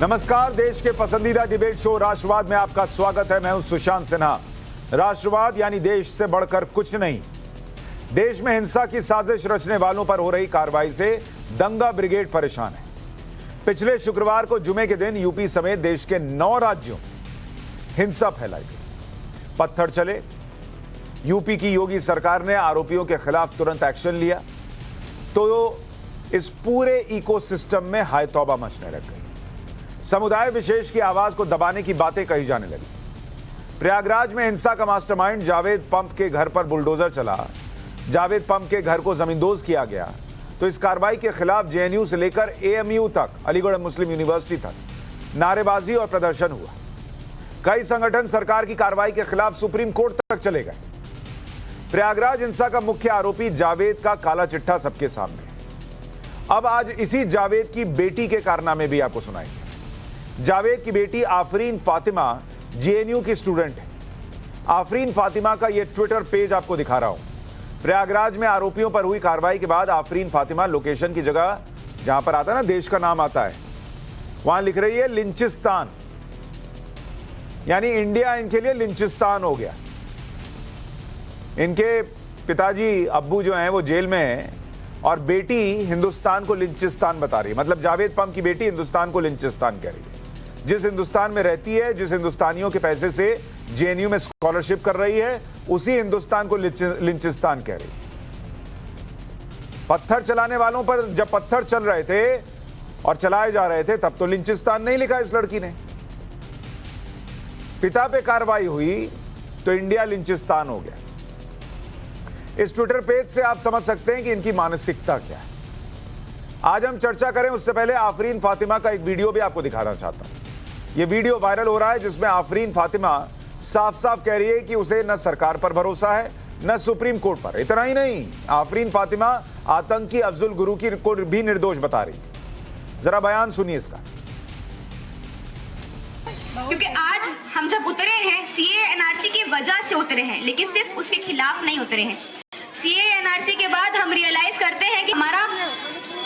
नमस्कार, देश के पसंदीदा डिबेट शो राष्ट्रवाद में आपका स्वागत है। मैं हूं सुशांत सिन्हा। राष्ट्रवाद यानी देश से बढ़कर कुछ नहीं। देश में हिंसा की साजिश रचने वालों पर हो रही कार्रवाई से दंगा ब्रिगेड परेशान है। पिछले शुक्रवार को जुमे के दिन यूपी समेत देश के 9 राज्यों हिंसा फैलाई गई, पत्थर चले। यूपी की योगी सरकार ने आरोपियों के खिलाफ तुरंत एक्शन लिया तो इस पूरे इकोसिस्टम में हाय तौबा मचने लग गई। समुदाय विशेष की आवाज को दबाने की बातें कही जाने लगी। प्रयागराज में हिंसा का मास्टरमाइंड जावेद पंप के घर पर बुलडोजर चला। जावेद पंप के घर को जमींदोज किया गया तो इस कार्रवाई के खिलाफ जेएनयू से लेकर एएमयू तक, अलीगढ़ मुस्लिम यूनिवर्सिटी तक नारेबाजी और प्रदर्शन हुआ। कई संगठन सरकार की कार्रवाई के खिलाफ सुप्रीम कोर्ट तक चले गए। प्रयागराज हिंसा का मुख्य आरोपी जावेद का काला चिट्ठा सबके सामने। अब आज इसी जावेद की बेटी के कारनामे भी आपको सुनाएंगे। जावेद की बेटी आफरीन फातिमा जेएनयू की स्टूडेंट है। आफरीन फातिमा का यह ट्विटर पेज आपको दिखा रहा हूं। प्रयागराज में आरोपियों पर हुई कार्रवाई के बाद आफरीन फातिमा लोकेशन की जगह जहां पर आता है ना, देश का नाम आता है, वहां लिख रही है लिंचिस्तान, यानी इंडिया इनके लिए लिंचिस्तान हो गया। इनके पिताजी अब्बू जो हैं वो जेल में हैं और बेटी हिंदुस्तान को लिंचिस्तान बता रही है। मतलब जावेद पंप की बेटी हिंदुस्तान को लिंचिस्तान कह रही है। जिस हिंदुस्तान में रहती है, जिस हिंदुस्तानियों के पैसे से जेएनयू में स्कॉलरशिप कर रही है, उसी हिंदुस्तान को लिंचिस्तान कह रही है। पत्थर चलाने वालों पर जब पत्थर चल रहे थे और चलाए जा रहे थे तब तो लिंचिस्तान नहीं लिखा इस लड़की ने। पिता पे कार्रवाई हुई तो इंडिया लिंचिस्तान हो गया। इस ट्विटर पेज से आप समझ सकते हैं कि इनकी मानसिकता क्या है। आज हम चर्चा करें उससे पहले आफरीन फातिमा का एक वीडियो भी आपको दिखाना चाहता हूं। यह वीडियो वायरल हो रहा है जिसमें आफरीन फातिमा साफ साफ कह रही है कि उसे न सरकार पर भरोसा है न सुप्रीम कोर्ट पर। इतना ही नहीं, आफरीन फातिमा आतंकी अफजल गुरु की को भी निर्दोष बता रही है। जरा बयान सुनिए इसका। क्योंकि आज हम जब उतरे हैं सीए एनआरसी की वजह से उतरे हैं, लेकिन सिर्फ उसके खिलाफ नहीं उतरे हैं। सीए एनआरसी के बाद हम रियलाइज करते हैं कि हमारा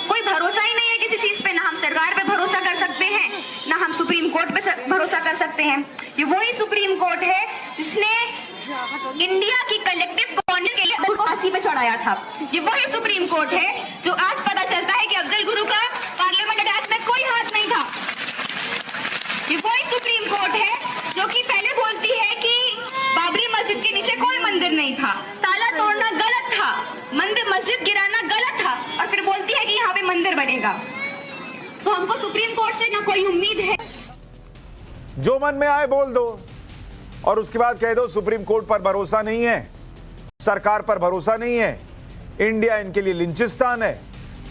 कोई भरोसा ही नहीं है किसी चीज पे। ना हम सरकार पे भरोसा कर सकते हैं, ना हम सुप्रीम कोर्ट पे भरोसा कर सकते हैं। ये वही सुप्रीम कोर्ट है जिसने इंडिया की कलेक्टिव कॉन्डक्ट के लिए अफजल को फांसी पे चढ़ाया था। ये वही सुप्रीम कोर्ट है जो आज पता चलता है कि अफजल गुरु का पार्लियामेंट अटैच में कोई हाथ नहीं था। ये वही सुप्रीम कोर्ट है जो कि पहले बोलती है कि बाबरी मस्जिद के नीचे कोई मंदिर नहीं था, ताला तोड़ना गलत था, मस्जिद गिराना गलत था, और फिर बोलती है कि यहाँ पे मंदिर बनेगा। तो हमको सुप्रीम कोर्ट से ना कोई उम्मीद है। जो मन में आए बोल दो और उसके बाद कह दो सुप्रीम कोर्ट पर भरोसा नहीं है, सरकार पर भरोसा नहीं है, इंडिया इनके लिए लिंचिस्तान है।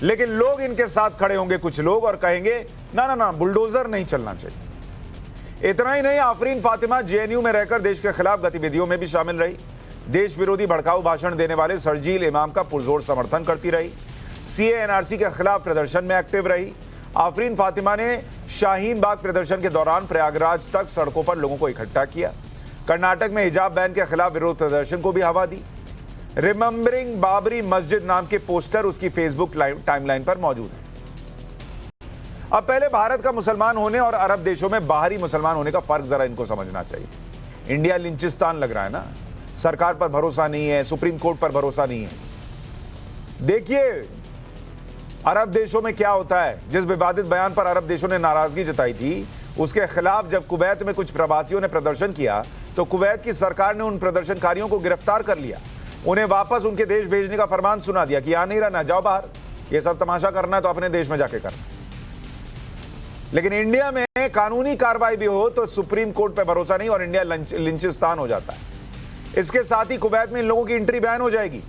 लेकिन लोग इनके साथ खड़े होंगे, कुछ लोग, और कहेंगे ना ना ना, बुलडोजर नहीं चलना चाहिए। इतना ही नहीं, आफरीन फातिमा जेएनयू में रहकर देश के खिलाफ गतिविधियों में भी शामिल रही। देश विरोधी भड़काऊ भाषण देने वाले शर्जील इमाम का पुरजोर समर्थन करती रही। सीए एनआरसी के खिलाफ प्रदर्शन में एक्टिव रही। आफरीन फातिमा ने शाहीन बाग प्रदर्शन के दौरान प्रयागराज तक सड़कों पर लोगों को इकट्ठा किया। कर्नाटक में हिजाब बैन के खिलाफ विरोध प्रदर्शन को भी हवा दी। रिमेंबरिंग बाबरी मस्जिद नाम के पोस्टर उसकी फेसबुक टाइमलाइन पर मौजूद है। अब पहले भारत का मुसलमान होने और अरब देशों में बाहरी मुसलमान होने का फर्क जरा इनको समझना चाहिए। इंडिया लिंचिस्तान लग रहा है ना, सरकार पर भरोसा नहीं है, सुप्रीम कोर्ट पर भरोसा नहीं है। देखिए अरब देशों में क्या होता है। जिस विवादित बयान पर अरब देशों ने नाराजगी जताई थी उसके खिलाफ जब कुवैत में कुछ प्रवासियों ने प्रदर्शन किया तो कुवैत की सरकार ने उन प्रदर्शनकारियों को गिरफ्तार कर लिया, उन्हें वापस उनके देश भेजने का फरमान सुना दिया कि यहां नहीं रहना, जाओ बाहर, ये सब तमाशा करना है तो अपने देश में जाके करना। लेकिन इंडिया में कानूनी कार्रवाई भी हो तो सुप्रीम कोर्ट पर भरोसा नहीं और इंडिया लिंचिस्तान हो जाता है। इसके साथ ही कुवैत में इन लोगों की एंट्री बैन हो जाएगी।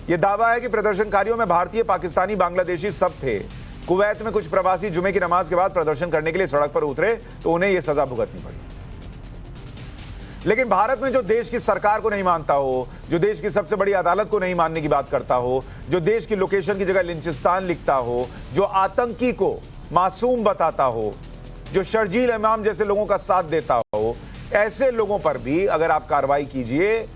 यह दावा है कि प्रदर्शनकारियों में भारतीय, पाकिस्तानी, बांग्लादेशी सब थे। कुवैत में कुछ प्रवासी जुमे की नमाज के बाद प्रदर्शन करने के लिए सड़क पर उतरे तो उन्हें यह सजा भुगतनी पड़ी। लेकिन भारत में जो देश की सरकार को नहीं मानता हो, जो देश की सबसे बड़ी अदालत को नहीं मानने की बात करता हो, जो देश की लोकेशन की जगह लिंचिस्तान लिखता हो, जो आतंकी को मासूम बताता हो, जो शर्जील इमाम जैसे लोगों का साथ देता हो, ऐसे लोगों पर भी अगर आप कार्रवाई कीजिए,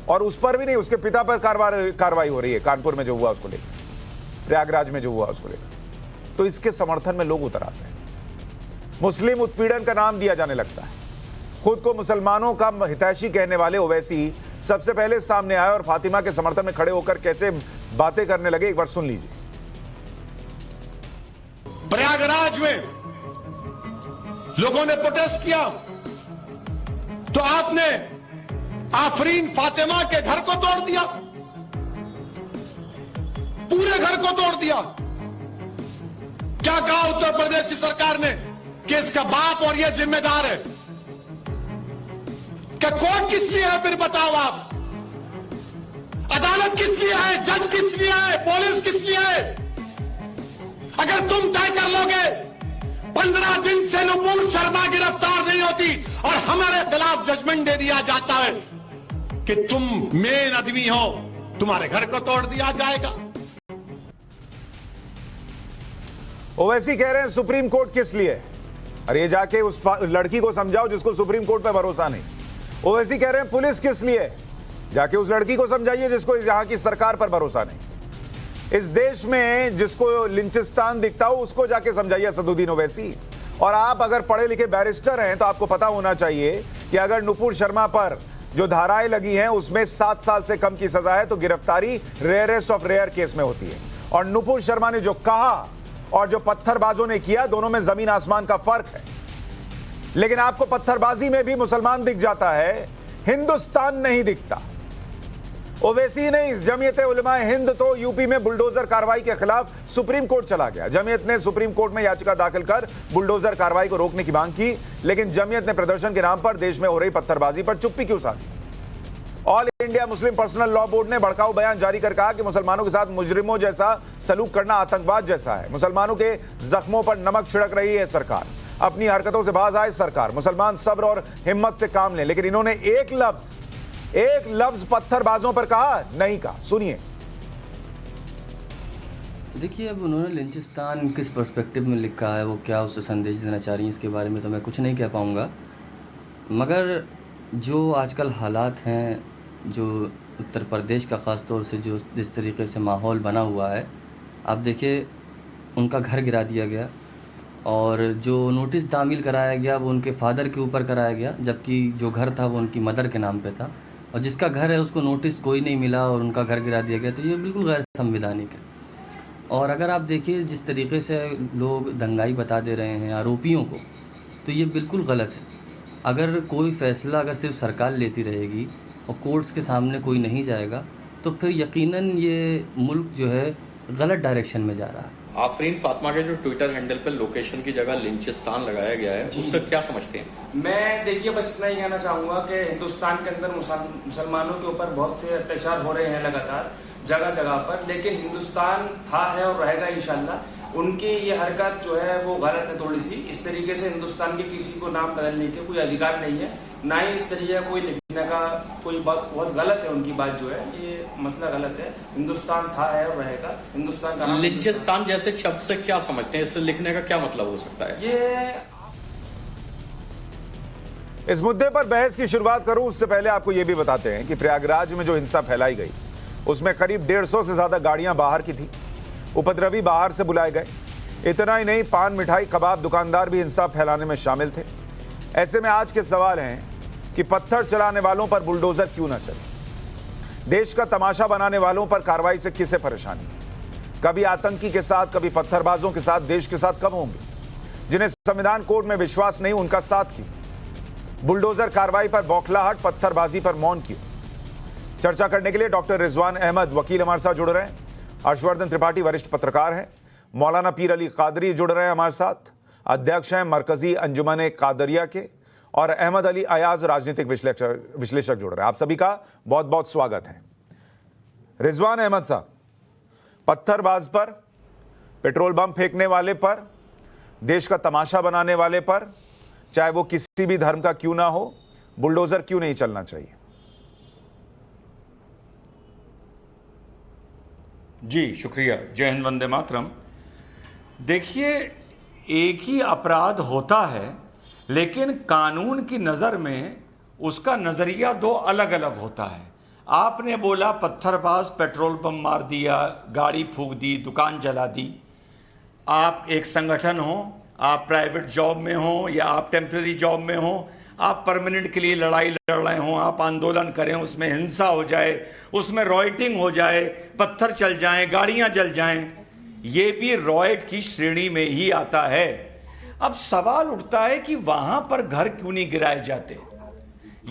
और उस पर भी नहीं, उसके पिता पर कार्रवाई हो रही है, कानपुर में जो हुआ उसको लेकर, प्रयागराज में जो हुआ उसको लेकर, तो इसके समर्थन में लोग उतर आते हैं। मुस्लिम उत्पीड़न का नाम दिया जाने लगता है। खुद को मुसलमानों का हितैषी कहने वाले ओवैसी सबसे पहले सामने आए और फातिमा के समर्थन में खड़े होकर कैसे बातें करने लगे, एक बार सुन लीजिए। प्रयागराज में लोगों ने प्रोटेस्ट किया तो आपने आफरीन फातिमा के घर को तोड़ दिया, पूरे घर को तोड़ दिया। क्या कहा उत्तर प्रदेश की सरकार ने कि इसका बाप और ये जिम्मेदार है? क्या कोर्ट किस लिए है? फिर बताओ आप, अदालत किस लिए है? जज किस लिए है? पुलिस किस लिए है? अगर तुम तय कर लोगे 15 दिन से नुपुर शर्मा गिरफ्तार नहीं होती और हमारे खिलाफ जजमेंट दे दिया जाता है कि तुम मेन आदमी हो, तुम्हारे घर को तोड़ दिया जाएगा। ओवैसी कह रहे हैं सुप्रीम कोर्ट किस लिए? अरे जाके उस लड़की को समझाओ जिसको सुप्रीम कोर्ट पर भरोसा नहीं। ओवैसी कह रहे हैं पुलिस किस लिए? जाके उस लड़की को समझाइए जिसको यहां की सरकार पर भरोसा नहीं। इस देश में जिसको लिंचिस्तान दिखता हो उसको जाके समझाइए असदुद्दीन ओवैसी। और आप अगर पढ़े लिखे बैरिस्टर हैं तो आपको पता होना चाहिए कि अगर नुपुर शर्मा पर जो धाराएं लगी हैं उसमें 7 साल से कम की सजा है तो गिरफ्तारी रेयरेस्ट ऑफ रेयर केस में होती है। और नुपुर शर्मा ने जो कहा और जो पत्थरबाजों ने किया, दोनों में जमीन आसमान का फर्क है। लेकिन आपको पत्थरबाजी में भी मुसलमान दिख जाता है, हिंदुस्तान नहीं दिखता। ओवैसी नहीं, जमीयत उलमाए हिंद तो यूपी में बुलडोजर कार्रवाई के खिलाफ सुप्रीम कोर्ट चला गया। जमीयत ने सुप्रीम कोर्ट में याचिका दाखिल कर बुलडोजर कार्रवाई को रोकने की मांग की, लेकिन जमीयत ने प्रदर्शन के नाम पर देश में हो रही पत्थरबाजी पर चुप्पी क्यों साधी? All India Muslim personal law board ने भड़काऊ बयान जारी कर कहा कि मुसलमानों के साथ मुजरिमों जैसा सलूक करना आतंकवाद जैसा है। मुसलमानों के जख्मों पर नमक छिड़क रही है सरकार। अपनी हरकतों से बाज आए सरकार। मुसलमान सब्र और हिम्मत से काम लें। लेकिन इन्होंने एक लफ्ज पत्थरबाजों पर कहा नहीं कहा। सुनिए। देखिए, अब उन्होंने लिंचिस्तान किस पर्सपेक्टिव में लिखा है, वो क्या उससे संदेश देना चाह रही हैं, इसके बारे में तो मैं कुछ नहीं कह पाऊँगा। मगर जो आजकल हालात हैं, जो उत्तर प्रदेश का ख़ास तौर से जो जिस तरीके से माहौल बना हुआ है, आप देखिए उनका घर गिरा दिया गया और जो नोटिस तामील कराया गया वो उनके फादर के ऊपर कराया गया, जबकि जो घर था वो उनकी मदर के नाम पे था। और जिसका घर है उसको नोटिस कोई नहीं मिला और उनका घर गिरा दिया गया, तो ये बिल्कुल गैर संवैधानिक है। और अगर आप देखिए जिस तरीके से लोग दंगाई बता दे रहे हैं आरोपियों को, तो ये बिल्कुल गलत है। अगर कोई फ़ैसला अगर सिर्फ सरकार लेती रहेगी और कोर्ट्स के सामने कोई नहीं जाएगा, तो फिर यकीनन ये मुल्क जो है गलत डायरेक्शन में जा रहा है। आफरीन फातिमा के जो ट्विटर हैंडल पर लोकेशन की जगह लिंचिस्तान लगाया गया है, उससे क्या समझते हैं? मैं देखिए बस इतना ही कहना चाहूँगा कि हिंदुस्तान के अंदर मुसलमानों के ऊपर बहुत से अत्याचार हो रहे हैं लगातार जगह जगह पर, लेकिन हिंदुस्तान था, है और रहेगा इंशाल्लाह। उनकी ये हरकत जो है वो गलत है थोड़ी सी। इस तरीके से हिंदुस्तान के किसी को नाम बदलने के कोई अधिकार नहीं है, ना ही इस तरीके कोई लिखने का कोई बात। बहुत गलत है उनकी बात जो है, ये मसला गलत है। हिंदुस्तान था, है और रहेगा। हिंदुस्तान का नाम लिंचिस्तान जैसे शब्द से क्या समझते हैं? इससे लिखने का क्या मतलब हो सकता है? ये इस मुद्दे पर बहस की शुरुआत करूं उससे पहले आपको यह भी बताते हैं कि प्रयागराज में जो हिंसा फैलाई गई उसमें करीब 150 से ज्यादा गाड़ियां बाहर की थी। उपद्रवी बाहर से बुलाए गए। इतना ही नहीं, पान मिठाई कबाब दुकानदार भी हिंसा फैलाने में शामिल थे। ऐसे में आज के सवाल हैं कि पत्थर चलाने वालों पर बुलडोजर क्यों ना चले? देश का तमाशा बनाने वालों पर कार्रवाई से किसे परेशानी है? कभी आतंकी के साथ, कभी पत्थरबाजों के साथ देश के साथ कब होंगे? जिन्हें संविधान कोर्ट में विश्वास नहीं, उनका साथ क्यों? बुलडोजर कार्रवाई पर बौखलाहट, पत्थरबाजी पर मौन क्यों? चर्चा करने के लिए डॉक्टर रिजवान अहमद वकील हमारे साथ जुड़ रहे हैं। हर्षवर्धन त्रिपाठी वरिष्ठ पत्रकार हैं। मौलाना पीर अली कादरी जुड़ रहे हैं हमारे साथ, अध्यक्ष हैं मरकजी अंजुमन कादरिया के। और अहमद अली अयाज राजनीतिक विश्लेषक जुड़ रहे हैं। आप सभी का बहुत बहुत स्वागत है। रिजवान अहमद साहब, पत्थरबाज पर, पेट्रोल बम फेंकने वाले पर, देश का तमाशा बनाने वाले पर, चाहे वो किसी भी धर्म का क्यों ना हो, बुलडोजर क्यों नहीं चलना चाहिए? जी शुक्रिया। जय हिंद, वंदे मातरम। देखिए, एक ही अपराध होता है, लेकिन कानून की नज़र में उसका नज़रिया दो अलग अलग होता है। आपने बोला पत्थरबाज पेट्रोल बम मार दिया, गाड़ी फूंक दी, दुकान जला दी। आप एक संगठन हो, आप प्राइवेट जॉब में हो या आप टेम्पररी जॉब में हो, आप परमानेंट के लिए लड़ाई लड़ रहे हो, आप आंदोलन करें, उसमें हिंसा हो जाए, उसमें रॉयटिंग हो जाए, पत्थर चल जाएं, गाड़ियां जल जाएं, ये भी रॉयट की श्रेणी में ही आता है। अब सवाल उठता है कि वहां पर घर क्यों नहीं गिराए जाते,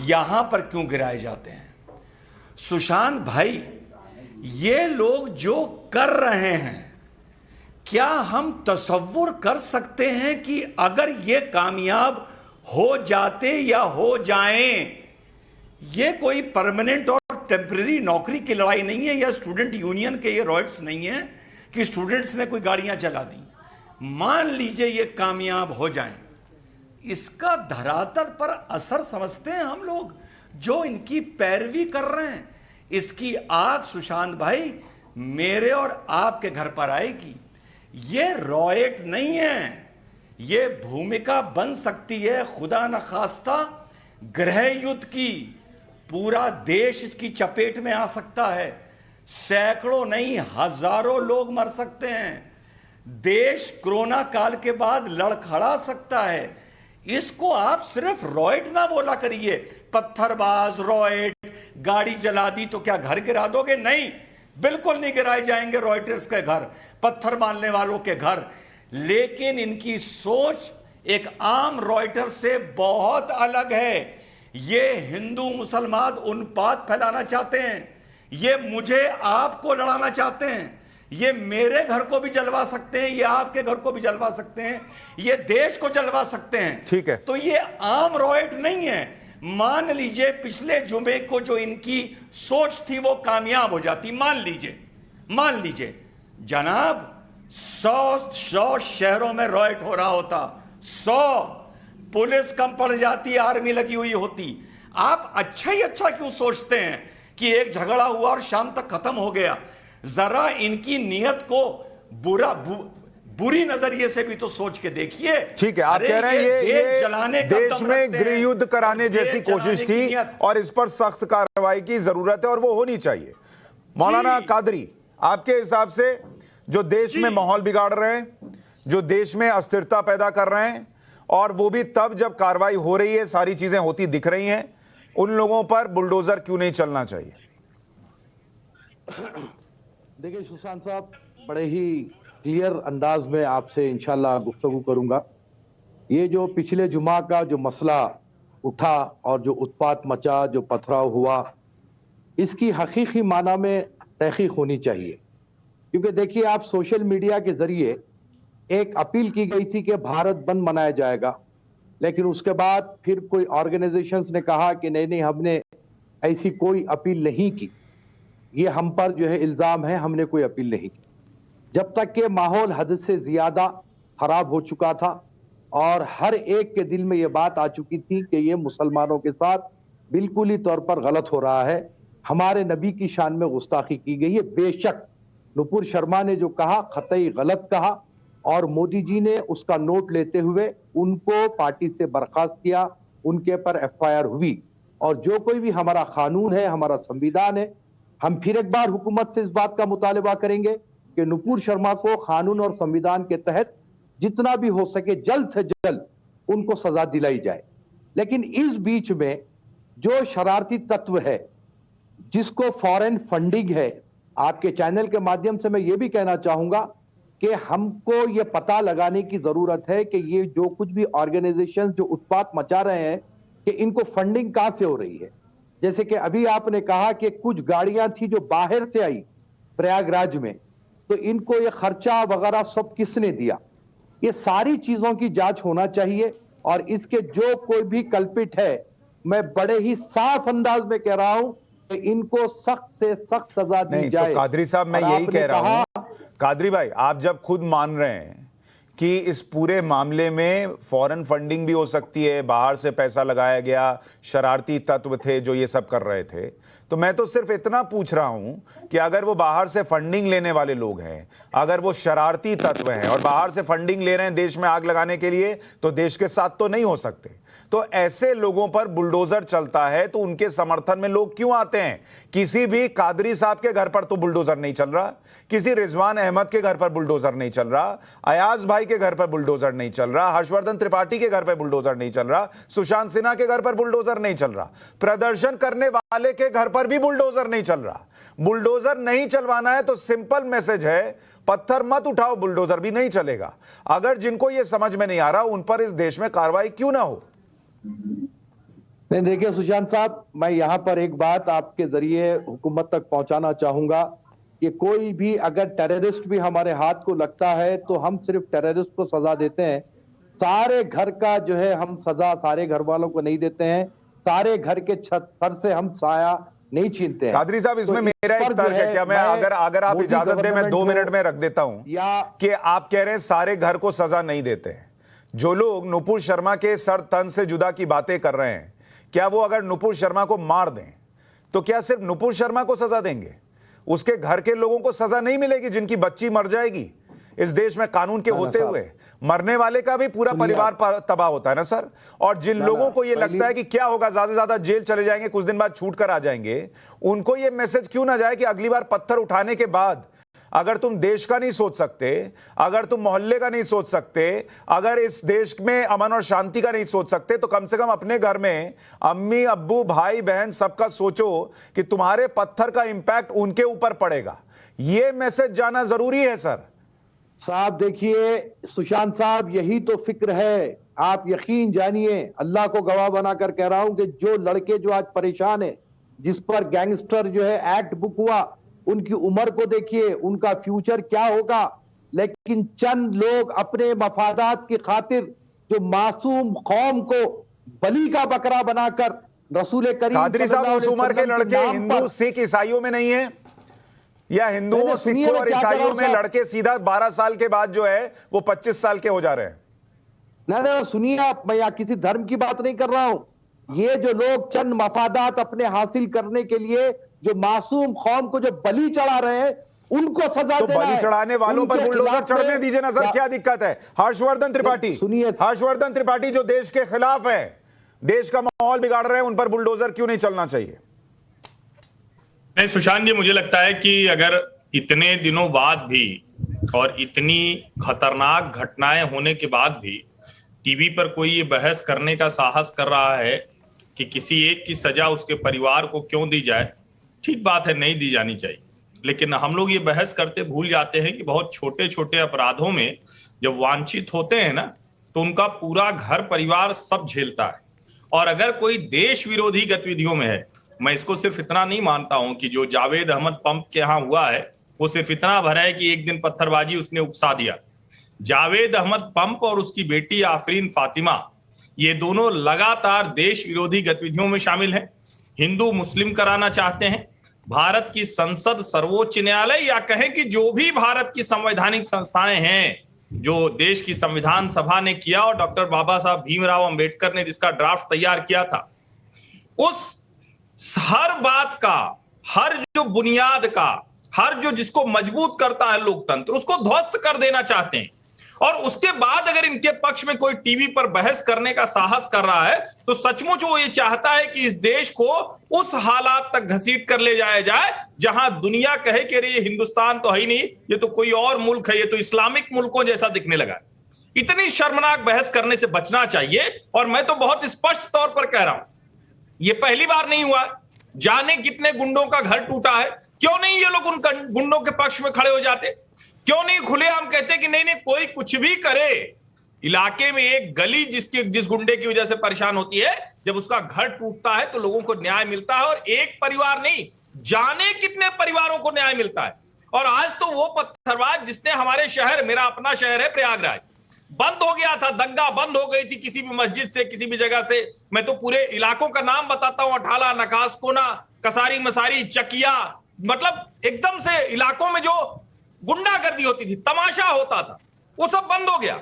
यहां पर क्यों गिराए जाते हैं? सुशांत भाई, ये लोग जो कर रहे हैं, क्या हम तसव्वुर कर सकते हैं कि अगर ये कामयाब हो जाते या हो जाएं, ये कोई परमानेंट और टेम्पररी नौकरी की लड़ाई नहीं है या स्टूडेंट यूनियन के ये रॉयट्स नहीं है कि स्टूडेंट्स ने कोई गाड़ियां चला दी। मान लीजिए ये कामयाब हो जाएं, इसका धरातल पर असर समझते हैं हम लोग जो इनकी पैरवी कर रहे हैं। इसकी आग सुशांत भाई मेरे और आपके घर पर आएगी। ये रॉयट नहीं है, ये भूमिका बन सकती है खुदा न खास्ता गृह युद्ध की। पूरा देश इसकी चपेट में आ सकता है, सैकड़ों नहीं हजारों लोग मर सकते हैं, देश कोरोना काल के बाद लड़खड़ा सकता है। इसको आप सिर्फ रॉयट ना बोला करिए, पत्थरबाज रॉयट, गाड़ी जला दी तो क्या घर गिरा दोगे? नहीं, बिल्कुल नहीं गिराए जाएंगे रॉयटर्स के घर, पत्थर मारने वालों के घर। लेकिन इनकी सोच एक आम रॉयटर से बहुत अलग है। ये हिंदू मुसलमान उन्माद फैलाना चाहते हैं, ये मुझे आपको लड़ाना चाहते हैं, ये मेरे घर को भी जलवा सकते हैं, ये आपके घर को भी जलवा सकते हैं, ये देश को जलवा सकते हैं। ठीक है, तो ये आम रॉयट नहीं है। मान लीजिए पिछले जुमे को जो इनकी सोच थी वो कामयाब हो जाती, मान लीजिए जनाब 100 शहरों में रॉयट हो रहा होता, 100 पुलिस कम पड़ जाती, आर्मी लगी हुई होती। आप अच्छा ही अच्छा क्यों सोचते हैं कि एक झगड़ा हुआ और शाम तक खत्म हो गया? जरा इनकी नियत को बुरी नजरिए से भी तो सोच के देखिए। ठीक है, आप कह रहे हैं ये जलाने का देश में गृह युद्ध कराने जैसी कोशिश थी और इस पर सख्त कार्रवाई की जरूरत है और वो होनी चाहिए। मौलाना कादरी, आपके हिसाब से जो देश में माहौल बिगाड़ रहे हैं, जो देश में अस्थिरता पैदा कर रहे हैं, और वो भी तब जब कार्रवाई हो रही है, सारी चीजें होती दिख रही हैं, उन लोगों पर बुलडोजर क्यों नहीं चलना चाहिए? देखिए सुशांत साहब, बड़े ही क्लियर अंदाज में आपसे इंशाल्लाह गुफ्तगू करूंगा। ये जो पिछले जुमा का जो मसला उठा और जो उत्पात मचा, जो पथराव हुआ, इसकी हकीकी माना में तहकीक होनी चाहिए। क्योंकि देखिए, आप सोशल मीडिया के जरिए एक अपील की गई थी कि भारत बंद मनाया जाएगा, लेकिन उसके बाद फिर कोई ऑर्गेनाइजेशंस ने कहा कि नहीं, हमने ऐसी कोई अपील नहीं की, ये हम पर जो है इल्जाम है, हमने कोई अपील नहीं की। जब तक कि माहौल हद से ज्यादा खराब हो चुका था और हर एक के दिल में ये बात आ चुकी थी कि ये मुसलमानों के साथ बिल्कुल ही तौर पर गलत हो रहा है, हमारे नबी की शान में गुस्ताखी की गई है। बेशक नुपुर शर्मा ने जो कहा खतई गलत कहा और मोदी जी ने उसका नोट लेते हुए उनको पार्टी से बर्खास्त किया, उनके पर FIR हुई। और जो कोई भी हमारा कानून है, हमारा संविधान है, हम फिर एक बार हुकूमत से इस बात का मुतालबा करेंगे कि नुपुर शर्मा को कानून और संविधान के तहत जितना भी हो सके जल्द से जल्द उनको सजा दिलाई जाए। लेकिन इस बीच में जो शरारती तत्व है, जिसको फॉरेन फंडिंग है, आपके चैनल के माध्यम से मैं ये भी कहना चाहूंगा कि हमको ये पता लगाने की जरूरत है कि ये जो कुछ भी ऑर्गेनाइजेशंस जो उत्पात मचा रहे हैं कि इनको फंडिंग कहां से हो रही है। जैसे कि अभी आपने कहा कि कुछ गाड़ियां थी जो बाहर से आई प्रयागराज में, तो इनको ये खर्चा वगैरह सब किसने दिया? ये सारी चीजों की जांच होना चाहिए और इसके जो कोई भी कल्पित है, मैं बड़े ही साफ अंदाज में कह रहा हूं कि इनको सख्त से सख्त सजा दी जाए। तो कादरी साहब, मैं यही कह रहा हूं, कादरी भाई, आप जब खुद मान रहे हैं कि इस पूरे मामले में फॉरेन फंडिंग भी हो सकती है, बाहर से पैसा लगाया गया, शरारती तत्व थे जो ये सब कर रहे थे, तो मैं तो सिर्फ इतना पूछ रहा हूं कि अगर वो बाहर से फंडिंग लेने वाले लोग हैं, अगर वो शरारती तत्व हैं और बाहर से फंडिंग ले रहे हैं देश में आग लगाने के लिए, तो देश के साथ तो नहीं हो सकते। तो ऐसे लोगों पर बुलडोजर चलता है तो उनके समर्थन में लोग क्यों आते हैं? किसी भी कादरी साहब के घर पर तो बुलडोजर नहीं चल रहा, किसी रिजवान अहमद के घर पर बुलडोजर नहीं चल रहा, अयाज भाई के घर पर बुलडोजर नहीं चल रहा, हर्षवर्धन त्रिपाठी के घर पर बुलडोजर नहीं चल रहा, सुशांत सिन्हा के घर पर बुलडोजर नहीं चल रहा, प्रदर्शन करने वाले के घर पर भी बुलडोजर नहीं चल रहा। बुलडोजर नहीं चलवाना है तो सिंपल मैसेज है, पत्थर मत उठाओ, बुलडोजर भी नहीं चलेगा। अगर जिनको यह समझ में नहीं आ रहा उन पर इस देश में कार्रवाई क्यों ना हो? नहीं, देखिए सुशांत साहब, मैं यहां पर एक बात आपके जरिए हुकूमत तक पहुंचाना चाहूंगा कि कोई भी अगर टेररिस्ट भी हमारे हाथ को लगता है तो हम सिर्फ टेररिस्ट को सजा देते हैं, सारे घर का जो है हम सजा सारे घर वालों को नहीं देते हैं, सारे घर के छत पर से हम साया नहीं छीनते हैं। कादरी साहब, इसमें मेरा एक तर्क है, क्या मैं अगर आप इजाजत दें मैं 2 मिनट में रख देता हूं कि आप कह रहे हैं सारे घर को सजा नहीं देते हैं। जो लोग नुपुर शर्मा के सर तन से जुदा की बातें कर रहे हैं, क्या वो अगर नुपुर शर्मा को मार दें तो क्या सिर्फ नुपुर शर्मा को सजा देंगे? उसके घर के लोगों को सजा नहीं मिलेगी जिनकी बच्ची मर जाएगी? इस देश में कानून के होते हुए मरने वाले का भी पूरा परिवार तबाह होता है ना सर। और जिन लोगों को ये लगता है कि क्या होगा, ज्यादा से ज्यादा जेल चले जाएंगे, कुछ दिन बाद छूट कर आ जाएंगे, उनको ये मैसेज क्यों ना जाए कि अगली बार पत्थर उठाने के बाद अगर तुम देश का नहीं सोच सकते, अगर तुम मोहल्ले का नहीं सोच सकते, अगर इस देश में अमन और शांति का नहीं सोच सकते, तो कम से कम अपने घर में अम्मी अब्बू भाई बहन सबका सोचो कि तुम्हारे पत्थर का इंपैक्ट उनके ऊपर पड़ेगा। यह मैसेज जाना जरूरी है सर। साहब देखिए सुशांत साहब, यही तो फिक्र है। आप यकीन जानिए, अल्लाह को गवाह बनाकर कह रहा हूं कि जो लड़के जो आज परेशान है, जिस पर गैंगस्टर जो है एक्ट बुक हुआ, उनकी उम्र को देखिए, उनका फ्यूचर क्या होगा। लेकिन चंद लोग अपने मफादात की खातिर जो मासूम कौम को बलि का बकरा बनाकर रसूल करीम कादरी साहब, उस उम्र के लड़के हिंदू सिख ईसाइयों में नहीं है, या हिंदुओं सिखों और ईसाइयों में लड़के सीधा 12 साल के बाद जो है वो 25 साल के हो जा रहे हैं? नहीं, सुनिए आप, मैं यहाँ किसी धर्म की बात नहीं कर रहा हूं। ये जो लोग चंद मफादात अपने हासिल करने के लिए जो मासूम कौम को जो बलि चढ़ा रहे हैं, उनको सजा तो बलि चढ़ाने वालों पर बुलडोजर चढ़ने दीजिए ना सर, क्या दिक्कत है? हर्षवर्धन त्रिपाठी, हर्षवर्धन त्रिपाठी जो देश के खिलाफ है, देश का माहौल बिगाड़ रहे हैं, उन पर बुलडोजर क्यों नहीं चलना चाहिए? नहीं सुशांत जी, मुझे लगता है कि अगर इतने दिनों बाद भी और इतनी खतरनाक घटनाएं होने के बाद भी टीवी पर कोई ये बहस करने का साहस कर रहा है कि किसी एक की सजा उसके परिवार को क्यों दी जाए, ठीक बात है, नहीं दी जानी चाहिए। लेकिन हम लोग ये बहस करते भूल जाते हैं कि बहुत छोटे छोटे अपराधों में जब वांछित होते हैं ना, तो उनका पूरा घर परिवार सब झेलता है। और अगर कोई देश विरोधी गतिविधियों में है, मैं इसको सिर्फ इतना नहीं मानता हूं कि जो जावेद अहमद पंप के यहां हुआ है वो सिर्फ इतना भरा है कि एक दिन पत्थरबाजी उसने उकसा दिया। जावेद अहमद पंप और उसकी बेटी आफरीन फातिमा, ये दोनों लगातार देश विरोधी गतिविधियों में शामिल हैं, हिंदू मुस्लिम कराना चाहते हैं। भारत की संसद, सर्वोच्च न्यायालय, या कहें कि जो भी भारत की संवैधानिक संस्थाएं हैं, जो देश की संविधान सभा ने किया और डॉक्टर बाबा साहब भीमराव अंबेडकर ने जिसका ड्राफ्ट तैयार किया था, उस हर बात का, हर जो बुनियाद का, हर जो जिसको मजबूत करता है लोकतंत्र, उसको ध्वस्त कर देना चाहते हैं। और उसके बाद अगर इनके पक्ष में कोई टीवी पर बहस करने का साहस कर रहा है तो सचमुच वो ये चाहता है कि इस देश को उस हालात तक घसीट कर ले जाया जाए जहां दुनिया कहे कि अरे ये हिंदुस्तान तो है ही नहीं, ये तो कोई और मुल्क है, ये तो इस्लामिक मुल्कों जैसा दिखने लगा। इतनी शर्मनाक बहस करने से बचना चाहिए। और मैं तो बहुत स्पष्ट तौर पर कह रहा हूं, ये पहली बार नहीं हुआ। जाने कितने गुंडों का घर टूटा है, क्यों नहीं ये लोग उन गुंडों के पक्ष में खड़े हो जाते? क्यों नहीं खुलेआम कहते कि नहीं नहीं कोई कुछ भी करे? इलाके में एक गली जिस गुंडे की वजह से परेशान होती है, जब उसका घर टूटता है तो लोगों को न्याय मिलता है। और एक परिवार नहीं, जाने कितने परिवारों को न्याय मिलता है। और आज तो वो पत्थरबाज जिसने हमारे शहर, मेरा अपना शहर है प्रयागराज, बंद हो गया था, दंगा बंद हो गई थी किसी भी मस्जिद से, किसी भी जगह से। मैं तो पूरे इलाकों का नाम बताता हूं, अठाला, नकासकोना, कसारी मसारी, चकिया, मतलब एकदम से इलाकों में जो गुंडागर्दी होती थी, तमाशा होता था, वो सब बंद हो गया।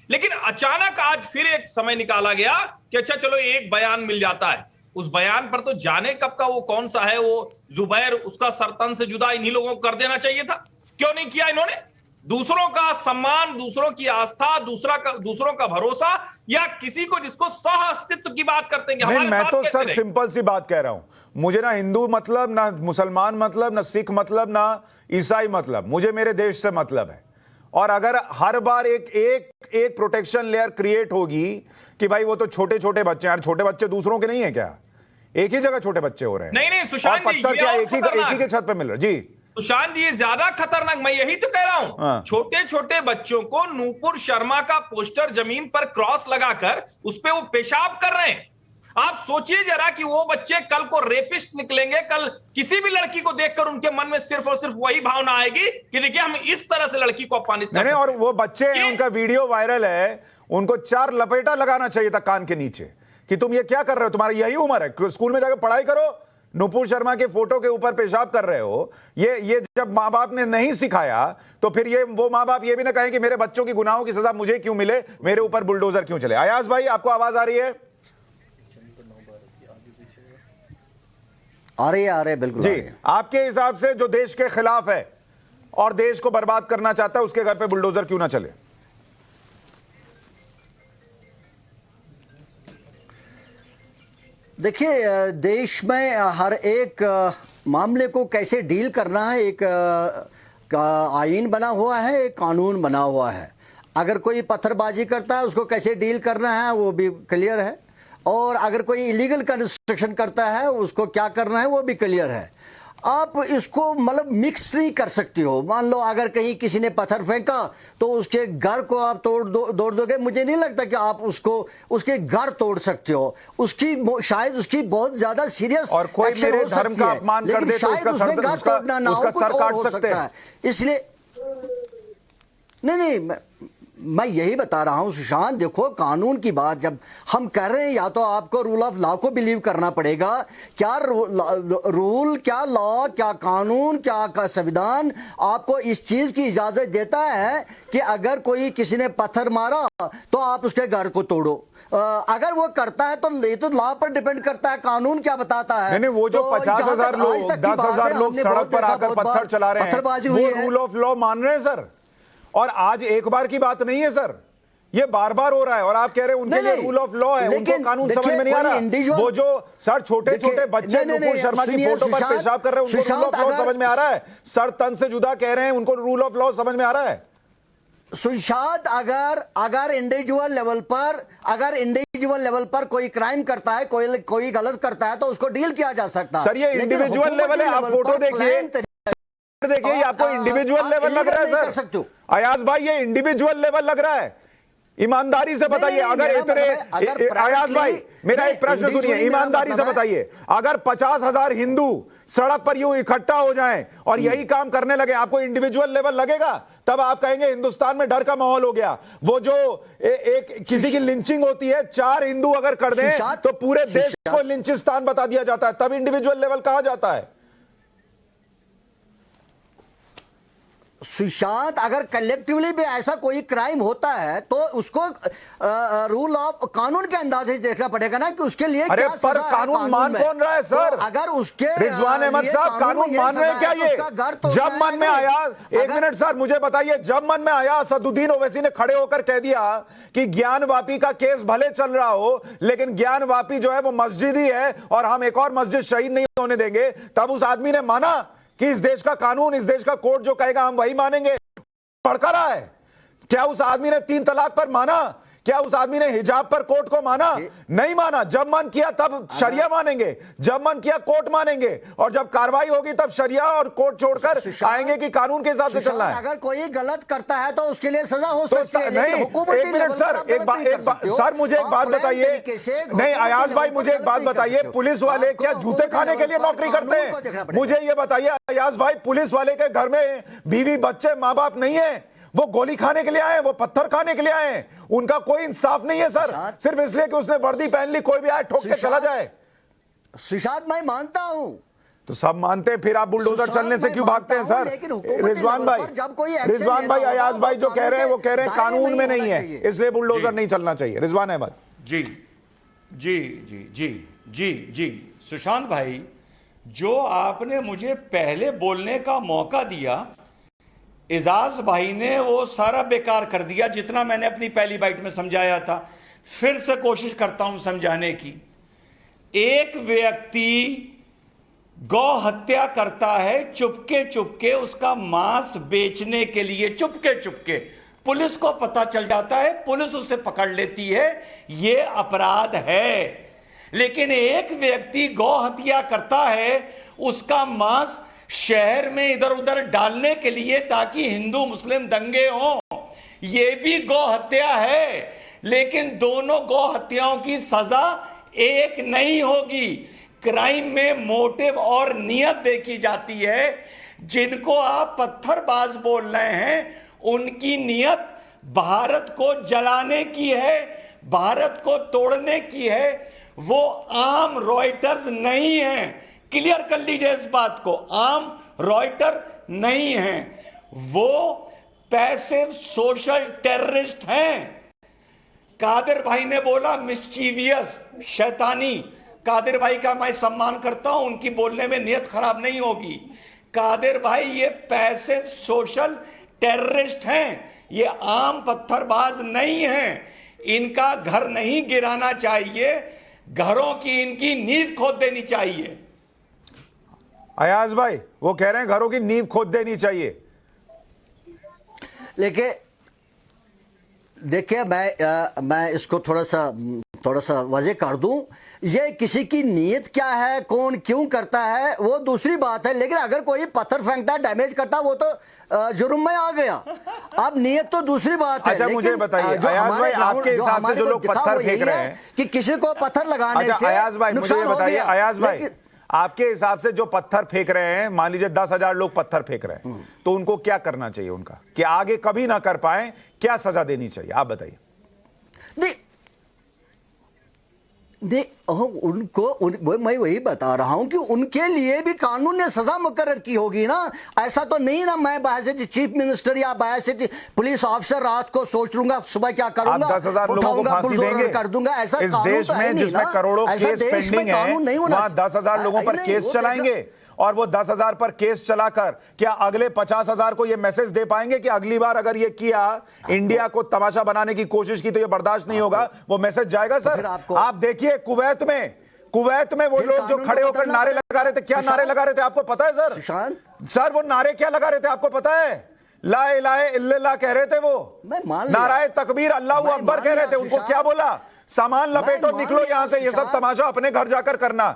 लेकिन अचानक आज फिर एक समय निकाला गया कि अच्छा चलो एक बयान मिल जाता है। उस बयान पर तो जाने कब का वो कौन सा है, वो जुबैर, उसका सरतन से जुदा इन्हीं लोगों को कर देना चाहिए था। क्यों नहीं किया इन्होंने? दूसरों का सम्मान, दूसरों की आस्था, दूसरों का भरोसा, या किसी को जिसको सह अस्तित्व की बात करते हैं कि नहीं, हमारे मैं साथ तो कैसे सर रहे? सिंपल सी बात कह रहा हूं। मुझे ना हिंदू मतलब, ना मुसलमान मतलब, ना सिख मतलब, ना ईसाई मतलब, मुझे मेरे देश से मतलब है। और अगर हर बार एक प्रोटेक्शन लेयर क्रिएट होगी कि भाई वो तो छोटे छोटे बच्चे, यार छोटे बच्चे दूसरों के नहीं है क्या? एक ही जगह छोटे बच्चे हो रहे हैं। नहीं, और सुशांत जी, पत्थर ये क्या और एक ही खतरनाक के छत पे मिल रहा है? जी सुशांत जी, ये ज्यादा खतरनाक, मैं यही तो कह रहा हूं। हाँ। छोटे छोटे बच्चों को नूपुर शर्मा का पोस्टर जमीन पर क्रॉस लगाकर उस पे वो पेशाब कर रहे हैं। आप सोचिए जरा कि वो बच्चे कल को रेपिस्ट निकलेंगे, कल किसी भी लड़की को देखकर उनके मन में सिर्फ और सिर्फ वही भावना आएगी कि देखिए हम इस तरह से लड़की को अपमानित कर नहीं, सकते और हैं। वो बच्चे हैं, उनका वीडियो वायरल है, उनको 4 लपेटा लगाना चाहिए था कान के नीचे कि तुम ये क्या कर रहे हो, तुम्हारी यही उम्र है, स्कूल में जाकर पढ़ाई करो, नुपुर शर्मा के फोटो के ऊपर पेशाब कर रहे हो। ये जब माँ बाप ने नहीं सिखाया तो फिर ये वो माँ बाप ये भी ना कहें कि मेरे बच्चों की गुनाहों की सजा मुझे क्यों मिले, मेरे ऊपर बुलडोजर क्यों चले। अयाज भाई, आपको आवाज आ रही है? आ रही है बिल्कुल जी। आपके हिसाब से जो देश के खिलाफ है और देश को बर्बाद करना चाहता है, उसके घर पे बुलडोजर क्यों ना चले? देखिए, देश में हर एक मामले को कैसे डील करना है, एक आईन बना हुआ है, एक कानून बना हुआ है। अगर कोई पत्थरबाजी करता है उसको कैसे डील करना है वो भी क्लियर है, और अगर कोई इलीगल कंस्ट्रक्शन करता है उसको क्या करना है वो भी क्लियर है। आप इसको मतलब मिक्स नहीं कर सकते हो। मान लो अगर कहीं किसी ने पत्थर फेंका तो उसके घर को आप तोड़ दोगे, मुझे नहीं लगता कि आप उसके घर तोड़ सकते हो। शायद उसकी बहुत ज्यादा सीरियस और कोई मेरे धर्म का अपमान कर दे तो उसका सर काट सकते हैं। इसलिए नहीं, मैं यही बता रहा हूं सुशांत, देखो कानून की बात जब हम कर रहे हैं, या तो आपको रूल ऑफ लॉ को बिलीव करना पड़ेगा। क्या रूल, क्या लॉ, क्या कानून, क्या संविधान आपको इस चीज की इजाजत देता है कि अगर कोई किसी ने पत्थर मारा तो आप उसके घर को तोड़ो? अगर वो करता है तो ये तो लॉ पर डिपेंड करता है, कानून क्या बताता है। नहीं, वो जो 50,000 लोग, 10,000 लोग सड़क पर आकर पत्थर चला रहे हैं, वो रूल ऑफ लॉ मान रहे हैं सर। और आज एक बार की बात नहीं है सर, ये बार बार हो रहा है। और आप कह रहे हैं उनके लिए रूल ऑफ लॉ है, उनको कानून समझ में नहीं आ रहा। वो जो सर छोटे छोटे बच्चे नुपुर शर्मा की फोटो पर पेशाब कर रहे हैं, उनको रूल ऑफ लॉ समझ में आ रहा है? सर तन से जुदा कह रहे हैं, उनको रूल ऑफ लॉ समझ में आ रहा है? सुशांत, अगर इंडिविजुअल लेवल पर कोई क्राइम करता है, कोई गलत करता है तो उसको डील किया जा सकता है। सर ये इंडिविजुअल लेवल है, आप फोटो देखिए, ये आपको इंडिविजुअल लेवल लग रहा है सर? अयाज भाई, ये इंडिविजुअल लेवल लग रहा है। ईमानदारी से बताइए, अगर इतने, अयाज भाई मेरा एक प्रश्न सुनिए, ईमानदारी से बताइए, अगर 50,000 हिंदू सड़क पर यूं इकट्ठा हो जाएं और यही काम करने लगे, आपको इंडिविजुअल लेवल लगेगा? तब आप कहेंगे हिंदुस्तान में डर का माहौल हो गया। वो जो किसी की लिंचिंग होती है, 4 हिंदू अगर कर दें तो पूरे देश को लिंचिस्तान बता दिया जाता है, तब इंडिविजुअल लेवल कहा जाता है। सुशांत, अगर कलेक्टिवली भी ऐसा कोई क्राइम होता है तो उसको रूल ऑफ कानून के अंदाज से देखना पड़ेगा ना कि उसके लिए क्या सजा है। कानून मान कौन रहा है सर? तो अगर उसके रिजवान अहमद साहब कानून मान रहे हैं क्या? ये जब मन में आया, एक मिनट सर मुझे बताइए, जब मन में आया असदुद्दीन ओवैसी ने खड़े होकर कह दिया कि ज्ञान वापी का केस भले चल रहा हो लेकिन ज्ञान वापी जो है वो मस्जिद ही है और हम एक और मस्जिद शहीद नहीं होने देंगे, तब उस आदमी ने माना कि इस देश का कानून, इस देश का कोर्ट जो कहेगा हम वही मानेंगे? भड़का रहा है क्या? उस आदमी ने 3 तलाक पर माना क्या? उस आदमी ने हिजाब पर कोर्ट को माना? नहीं माना। जब मन किया तब शरिया मानेंगे, जब मन किया कोर्ट मानेंगे, और जब कार्रवाई होगी तब शरिया और कोर्ट छोड़कर आएंगे कि कानून के हिसाब से चलना है। अगर कोई गलत करता है तो उसके लिए सजा हो सकती है। नहीं, एक मिनट सर, सर मुझे एक बात बताइए, नहीं अयाज भाई मुझे एक बात बताइए, पुलिस वाले क्या जूते खाने के लिए नौकरी करते हैं? मुझे ये बताइए अयाज भाई, पुलिस वाले के घर में बीवी बच्चे माँ बाप नहीं है, वो गोली खाने के लिए आए, वो पत्थर खाने के लिए आए, उनका कोई इंसाफ नहीं है सर, सिर्फ इसलिए कि उसने वर्दी पहन ली, कोई भी आए ठोक के चला जाए। सुशांत, मैं मानता हूं, तो सब मानते हैं, फिर आप बुलडोजर चलने से क्यों भागते हैं सर? रिजवान भाई, अयाज भाई जो कह रहे हैं वो कह रहे हैं कानून में नहीं है इसलिए बुलडोजर नहीं चलना चाहिए। रिजवान अहमद जी जी जी जी जी जी सुशांत भाई, जो आपने मुझे पहले बोलने का मौका दिया, एजाज भाई ने वो सारा बेकार कर दिया जितना मैंने अपनी पहली बाइट में समझाया था। फिर से कोशिश करता हूं समझाने की। एक व्यक्ति गौ हत्या करता है चुपके चुपके, उसका मांस बेचने के लिए, चुपके चुपके। पुलिस को पता चल जाता है, पुलिस उसे पकड़ लेती है, यह अपराध है। लेकिन एक व्यक्ति गौ हत्या करता है, उसका मांस शहर में इधर उधर डालने के लिए ताकि हिंदू मुस्लिम दंगे हों, यह भी गौ हत्या है। लेकिन दोनों गौ हत्याओं की सजा एक नहीं होगी। क्राइम में मोटिव और नियत देखी जाती है। जिनको आप पत्थरबाज बोल रहे हैं, उनकी नियत भारत को जलाने की है, भारत को तोड़ने की है। वो आम रॉयटर्स नहीं है, क्लियर कर लीजिए इस बात को, आम रॉयटर नहीं है, वो पैसिव सोशल टेररिस्ट हैं। कादिर भाई ने बोला मिस्चीवियस, शैतानी। कादिर भाई का मैं सम्मान करता हूं, उनकी बोलने में नियत खराब नहीं होगी। कादिर भाई ये पैसिव सोशल टेररिस्ट हैं, ये आम पत्थरबाज नहीं हैं। इनका घर नहीं गिराना चाहिए, घरों की इनकी नींव खोद देनी चाहिए। अयाज भाई वो कह रहे हैं घरों की नींव खोद देनी चाहिए। लेकिन देखिए, मैं इसको थोड़ा सा वजह कर दूं। ये किसी की नीयत क्या है, कौन क्यों करता है, वो दूसरी बात है। लेकिन अगर कोई पत्थर फेंकता, डैमेज करता, वो तो जुर्म में आ गया। अब नीयत तो दूसरी बात है। अच्छा, मुझे बताइए अयाज भाई, आपके हिसाब से जो लोग पत्थर फेंक रहे हैं कि किसी को पत्थर लगाने से अयाज भाई मुझे ये बताइए, अयाज भाई लेकिन आपके हिसाब से जो पत्थर फेंक रहे हैं, मान लीजिए 10,000 लोग पत्थर फेंक रहे हैं, तो उनको क्या करना चाहिए उनका, कि आगे कभी ना कर पाए, क्या सजा देनी चाहिए, आप बताइए। मैं वही बता रहा हूं कि उनके लिए भी कानून ने सजा मुकर्रर की होगी ना। ऐसा तो नहीं ना मैं बाहर से चीफ मिनिस्टर या बाहर से पुलिस ऑफिसर रात को सोच लूंगा सुबह क्या करूंगा, 10,000 लोगों को फांसी देंगे कर दूंगा। ऐसा इस देश में जिसमें करोड़ों केस पेंडिंग है, वहां 10,000 लोगों पर केस चलाएंगे, और वो 10,000 पर केस चलाकर क्या अगले 50,000 को ये मैसेज दे पाएंगे कि अगली बार अगर ये किया, इंडिया को तमाशा बनाने की कोशिश की, तो ये बर्दाश्त नहीं होगा? वो मैसेज जाएगा सर। आप देखिए कुवैत में वो लोग जो खड़े होकर नारे लगा रहे थे, क्या नारे लगा रहे थे आपको पता है सर? सर वो नारे क्या लगा रहे थे आपको पता है? ला इलाहा इल्लल्लाह कह रहे थे वो, नाराए तकबीर अल्लाहू अकबर कह रहे थे। उनको क्या बोला? सामान लपेटो, निकलो यहां से, ये सब तमाशा अपने घर जाकर करना।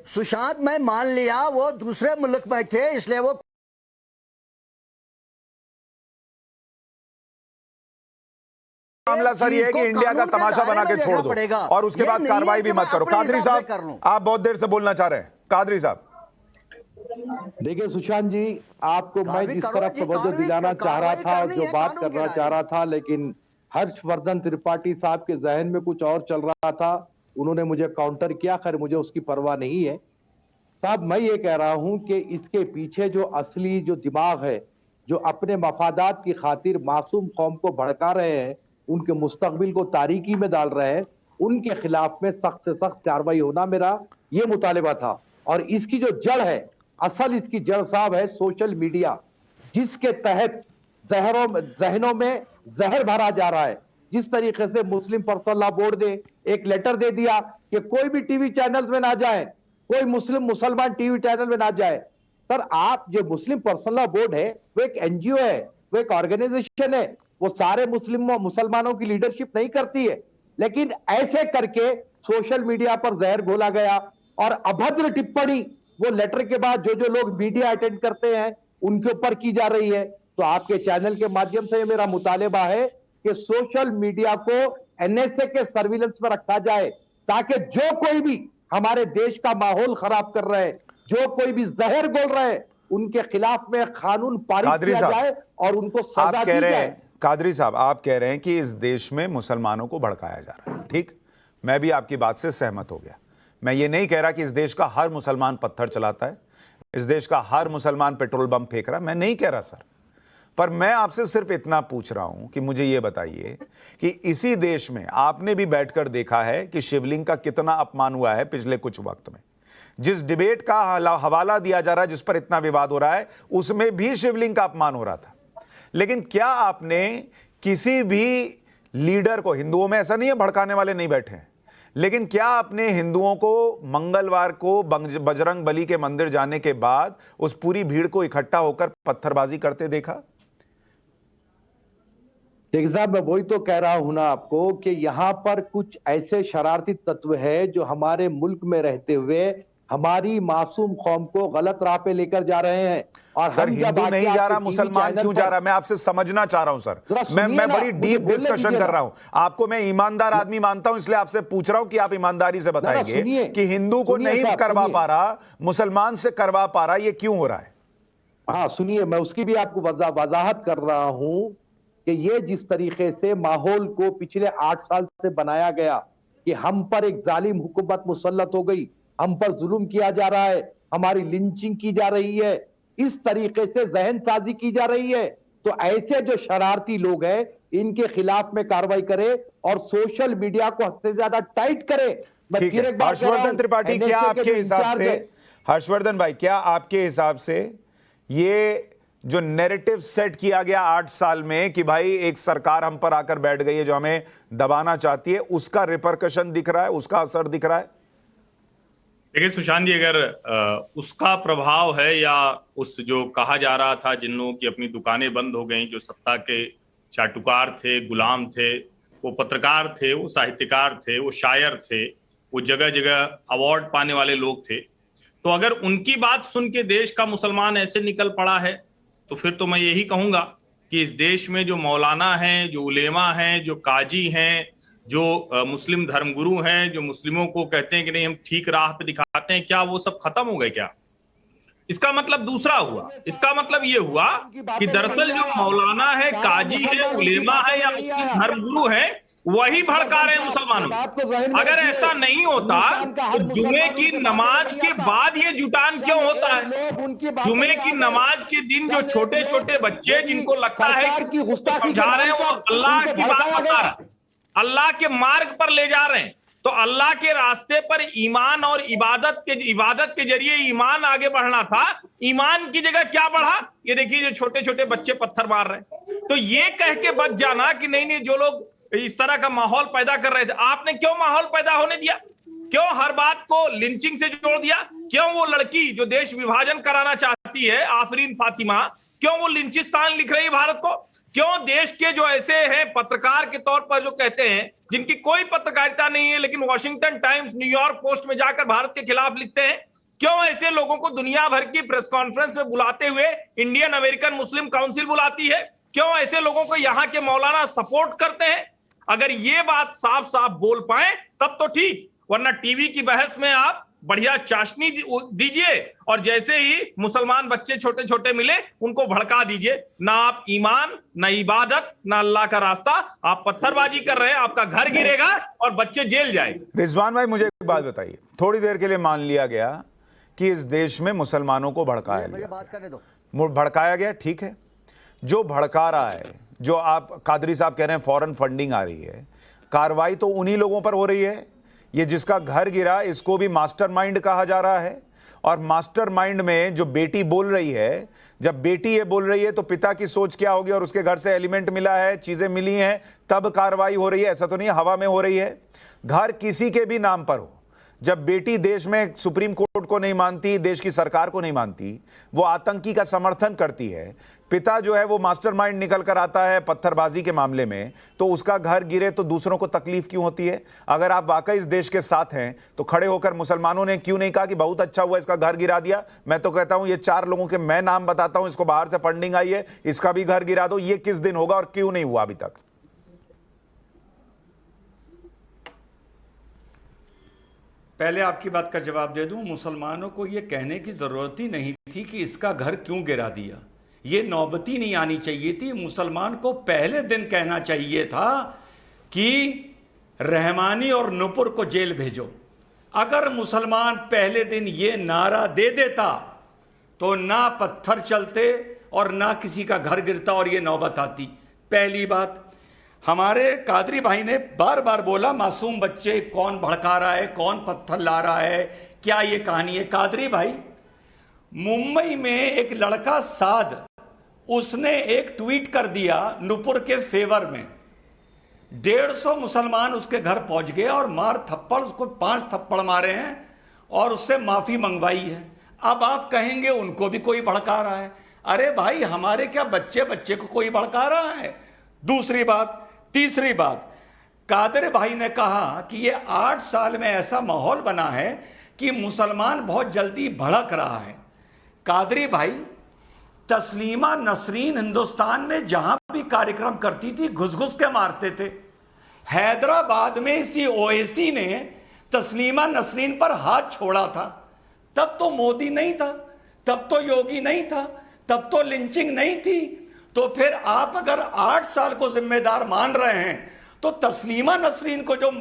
सुशांत मैं मान लिया वो दूसरे मुल्क में थे, इसलिए वो मामला सर ये है कि इंडिया का तमाशा बना के छोड़ दो और उसके बाद कार्रवाई भी मत करो। कादरी साहब आप बहुत देर से बोलना चाह रहे हैं। कादरी साहब देखिए सुशांत जी, आपको मैं जिस तरह तवज्जो दिलाना चाह रहा था, जो बात करना चाह रहा था, लेकिन हर्षवर्धन त्रिपाठी साहब के जहन में कुछ और चल रहा था, उन्होंने मुझे काउंटर किया। खैर मुझे उसकी परवाह नहीं है साहब। मैं ये कह रहा हूं कि इसके पीछे जो असली जो दिमाग है, जो अपने मफादात की खातिर मासूम कौम को भड़का रहे हैं, उनके मुस्तकबिल को तारीकी में डाल रहे हैं, उनके खिलाफ में सख्त से सख्त कार्रवाई होना मेरा ये मुतालिबा था। और इसकी जो जड़ है, असल इसकी जड़ साहब है सोशल मीडिया, जिसके तहत जहनों में जहर भरा जा रहा है। जिस तरीके से मुस्लिम पर्सनल लॉ बोर्ड ने एक लेटर दे दिया कि कोई भी टीवी चैनल में ना जाए, कोई मुसलमान टीवी चैनल में ना जाए। सर आप जो मुस्लिम पर्सनल लॉ बोर्ड है वो एक एनजीओ है, वो एक ऑर्गेनाइजेशन है, वो सारे मुसलमानों की लीडरशिप नहीं करती है। लेकिन ऐसे करके सोशल मीडिया पर जहर घोला गया और अभद्र टिप्पणी वो लेटर के बाद जो लोग मीडिया अटेंड करते हैं उनके ऊपर की जा रही है। तो आपके चैनल के माध्यम से मेरा मुतालिबा है कि सोशल मीडिया को एनएसए के सर्विलेंस में रखा जाए, ताकि जो कोई भी हमारे देश का माहौल खराब कर रहे हैं, जो कोई भी जहर बोल रहे हैं, उनके खिलाफ में कानून पारित किया जाए और उनको सजा दी जाए। कादरी साहब आप कह रहे हैं कि इस देश में मुसलमानों को भड़काया जा रहा है, ठीक, मैं भी आपकी बात से सहमत हो गया। मैं ये नहीं कह रहा कि इस देश का हर मुसलमान पत्थर चलाता है, इस देश का हर मुसलमान पेट्रोल बम फेंक रहा है, मैं नहीं कह रहा सर। पर मैं आपसे सिर्फ इतना पूछ रहा हूं कि मुझे यह बताइए कि इसी देश में आपने भी बैठकर देखा है कि शिवलिंग का कितना अपमान हुआ है पिछले कुछ वक्त में। जिस डिबेट का हवाला दिया जा रहा है, जिस पर इतना विवाद हो रहा है, उसमें भी शिवलिंग का अपमान हो रहा था। लेकिन क्या आपने किसी भी लीडर को, हिंदुओं में ऐसा नहीं है भड़काने वाले नहीं बैठे हैं, लेकिन क्या आपने हिंदुओं को मंगलवार को बजरंग बली के मंदिर जाने के बाद उस पूरी भीड़ को इकट्ठा होकर पत्थरबाजी करते देखा? देखिए साहब, मैं वही तो कह रहा हूं ना आपको कि यहाँ पर कुछ ऐसे शरारती तत्व है जो हमारे मुल्क में रहते हुए हमारी मासूम कौम को गलत राह पे लेकर जा रहे हैं। और सर, हिंदू नहीं जा रहा, मुसलमान क्यों जा रहा? मैं आपसे समझना चाह रहा हूं सर। मैं बड़ी डीप डिस्कशन कर रहा हूं। आपको मैं ईमानदार आदमी मानता हूं, इसलिए आपसे पूछ रहा हूं कि आप ईमानदारी से बताएंगे कि हिंदू को नहीं करवा पा रहा, मुसलमान से करवा पा रहा, ये क्यों हो रहा है? हाँ सुनिए, मैं उसकी भी आपको वजाहत कर रहा हूं कि ये जिस तरीके से माहौल को पिछले 8 साल से बनाया गया कि हम पर एक जालिम हुकूमत मुसल्लत हो गई, हम पर जुल्म किया जा रहा है, हमारी लिंचिंग की जा रही है, इस तरीके से जहन साजी की जा रही है, तो ऐसे जो शरारती लोग हैं इनके खिलाफ में कार्रवाई करे और सोशल मीडिया को हद से ज्यादा टाइट करे। ठीक है। हर्षवर्धन त्रिपाठी, क्या आपके हिसाब से, हर्षवर्धन भाई, क्या आपके हिसाब से ये जो नैरेटिव सेट किया गया 8 साल में कि भाई एक सरकार हम पर आकर बैठ गई है जो हमें दबाना चाहती है, उसका रिपरकशन दिख रहा है, उसका असर दिख रहा है? देखिए सुशांत जी, अगर उसका प्रभाव है या उस जो कहा जा रहा था जिन लोगों की अपनी दुकानें बंद हो गई, जो सत्ता के चाटुकार थे, गुलाम थे, वो पत्रकार थे, वो साहित्यकार थे, वो शायर थे, वो जगह जगह अवार्ड पाने वाले लोग थे, तो अगर उनकी बात सुन के देश का मुसलमान ऐसे निकल पड़ा है तो फिर तो मैं यही कहूंगा कि इस देश में जो मौलाना हैं, जो उलेमा हैं, जो काजी हैं, जो मुस्लिम धर्मगुरु हैं, जो मुस्लिमों को कहते हैं कि नहीं हम ठीक राह पे दिखाते हैं, क्या वो सब खत्म हो गए क्या? इसका मतलब दूसरा हुआ। इसका मतलब ये हुआ कि दरअसल जो मौलाना है, काजी है, उलेमा है या मुस्लिम धर्मगुरु है, वही भड़का रहे हैं मुसलमानों को। अगर ऐसा नहीं होता तो जुमे की नमाज के बाद ये जुटान क्यों होता है? जुमे की नमाज के दिन जो छोटे छोटे बच्चे जिनको लगता है कि समझा रहे हैं, वो अल्लाह की बात बता रहे हैं, अल्लाह के मार्ग पर ले जा रहे हैं, तो अल्लाह के रास्ते पर ईमान और इबादत के जरिए ईमान आगे बढ़ना था। ईमान की जगह क्या बढ़ा? ये देखिए जो छोटे छोटे बच्चे पत्थर मार रहे हैं। तो ये कह के बच जाना कि नहीं नहीं, जो लोग इस तरह का माहौल पैदा कर रहे थे, आपने क्यों माहौल पैदा होने दिया? क्यों हर बात को लिंचिंग से जोड़ दिया? क्यों वो लड़की जो देश विभाजन कराना चाहती है, आफरीन फातिमा, क्यों वो लिंचिस्तान लिख रही है भारत को? क्यों देश के जो ऐसे हैं पत्रकार के तौर पर जो कहते हैं, जिनकी कोई पत्रकारिता नहीं है लेकिन वॉशिंगटन टाइम्स, न्यूयॉर्क पोस्ट में जाकर भारत के खिलाफ लिखते हैं, क्यों ऐसे लोगों को दुनिया भर की प्रेस कॉन्फ्रेंस में बुलाते हुए इंडियन अमेरिकन मुस्लिम काउंसिल बुलाती है? क्यों ऐसे लोगों को यहाँ के मौलाना सपोर्ट करते हैं? अगर ये बात साफ साफ बोल पाए तब तो ठीक, वरना टीवी की बहस में आप बढ़िया चाशनी दीजिए और जैसे ही मुसलमान बच्चे छोटे छोटे मिले उनको भड़का दीजिए। ना आप ईमान, ना इबादत, ना अल्लाह का रास्ता, आप पत्थरबाजी कर रहे हैं, आपका घर गिरेगा और बच्चे जेल जाएंगे। रिजवान भाई, मुझे एक बात बताइए, थोड़ी देर के लिए मान लिया गया कि इस देश में मुसलमानों को भड़काया गया, भड़काया गया, ठीक है। जो भड़का रहा है, जो आप कादरी साहब कह रहे हैं फॉरेन फंडिंग आ रही है, कार्रवाई तो उन्हीं लोगों पर हो रही है। ये जिसका घर गिरा इसको भी मास्टरमाइंड कहा जा रहा है, और मास्टरमाइंड में जो बेटी बोल रही है, जब बेटी ये बोल रही है तो पिता की सोच क्या होगी, और उसके घर से एलिमेंट मिला है, चीजें मिली हैं, तब कार्रवाई हो रही है। ऐसा तो नहीं है हवा में हो रही है। घर किसी के भी नाम पर हो, जब बेटी देश में सुप्रीम कोर्ट को नहीं मानती, देश की सरकार को नहीं मानती, वो आतंकी का समर्थन करती है, पिता जो है वो मास्टरमाइंड निकल कर आता है पत्थरबाजी के मामले में, तो उसका घर गिरे तो दूसरों को तकलीफ क्यों होती है? अगर आप वाकई इस देश के साथ हैं तो खड़े होकर मुसलमानों ने क्यों नहीं कहा कि बहुत अच्छा हुआ इसका घर गिरा दिया? मैं तो कहता हूं ये 4 लोगों के मैं नाम बताता हूं, इसको बाहर से फंडिंग आई है, इसका भी घर गिरा दो। ये किस दिन होगा और क्यों नहीं हुआ अभी तक? पहले आपकी बात का जवाब दे दूं, मुसलमानों को यह कहने की जरूरत ही नहीं थी कि इसका घर क्यों गिरा दिया। ये नौबती नहीं आनी चाहिए थी। मुसलमान को पहले दिन कहना चाहिए था कि रहमानी और नुपुर को जेल भेजो। अगर मुसलमान पहले दिन ये नारा दे देता तो ना पत्थर चलते और ना किसी का घर गिरता और ये नौबत आती। पहली बात, हमारे कादरी भाई ने बार बार बोला मासूम बच्चे कौन भड़का रहा है, कौन पत्थर ला रहा है, क्या ये कहानी है कादरी भाई? मुंबई में एक लड़का साद, उसने एक ट्वीट कर दिया नुपुर के फेवर में, 150 मुसलमान उसके घर पहुंच गए और मार थप्पड़, उसको 5 थप्पड़ मारे हैं और उससे माफी मंगवाई है। अब आप कहेंगे उनको भी कोई भड़का रहा है। अरे भाई, हमारे क्या बच्चे को कोई भड़का रहा है? दूसरी बात, तीसरी बात, कादर भाई ने कहा कि ये 8 साल में ऐसा माहौल बना है कि मुसलमान बहुत जल्दी भड़क रहा है। कादरी भाई, तस्लीमा नसरीन हिंदुस्तान में जहां भी कार्यक्रम करती थी घुस घुस के मारते थे। हैदराबाद में इसी ओवैसी ने तस्लीमा नसरीन पर हाथ छोड़ा था। तब तो मोदी नहीं था, तब तो योगी नहीं था, तब तो लिंचिंग नहीं थी। तो फिर आप अगर 8 साल को जिम्मेदार मान रहे हैं तो तस्लीमा नसरीन को जो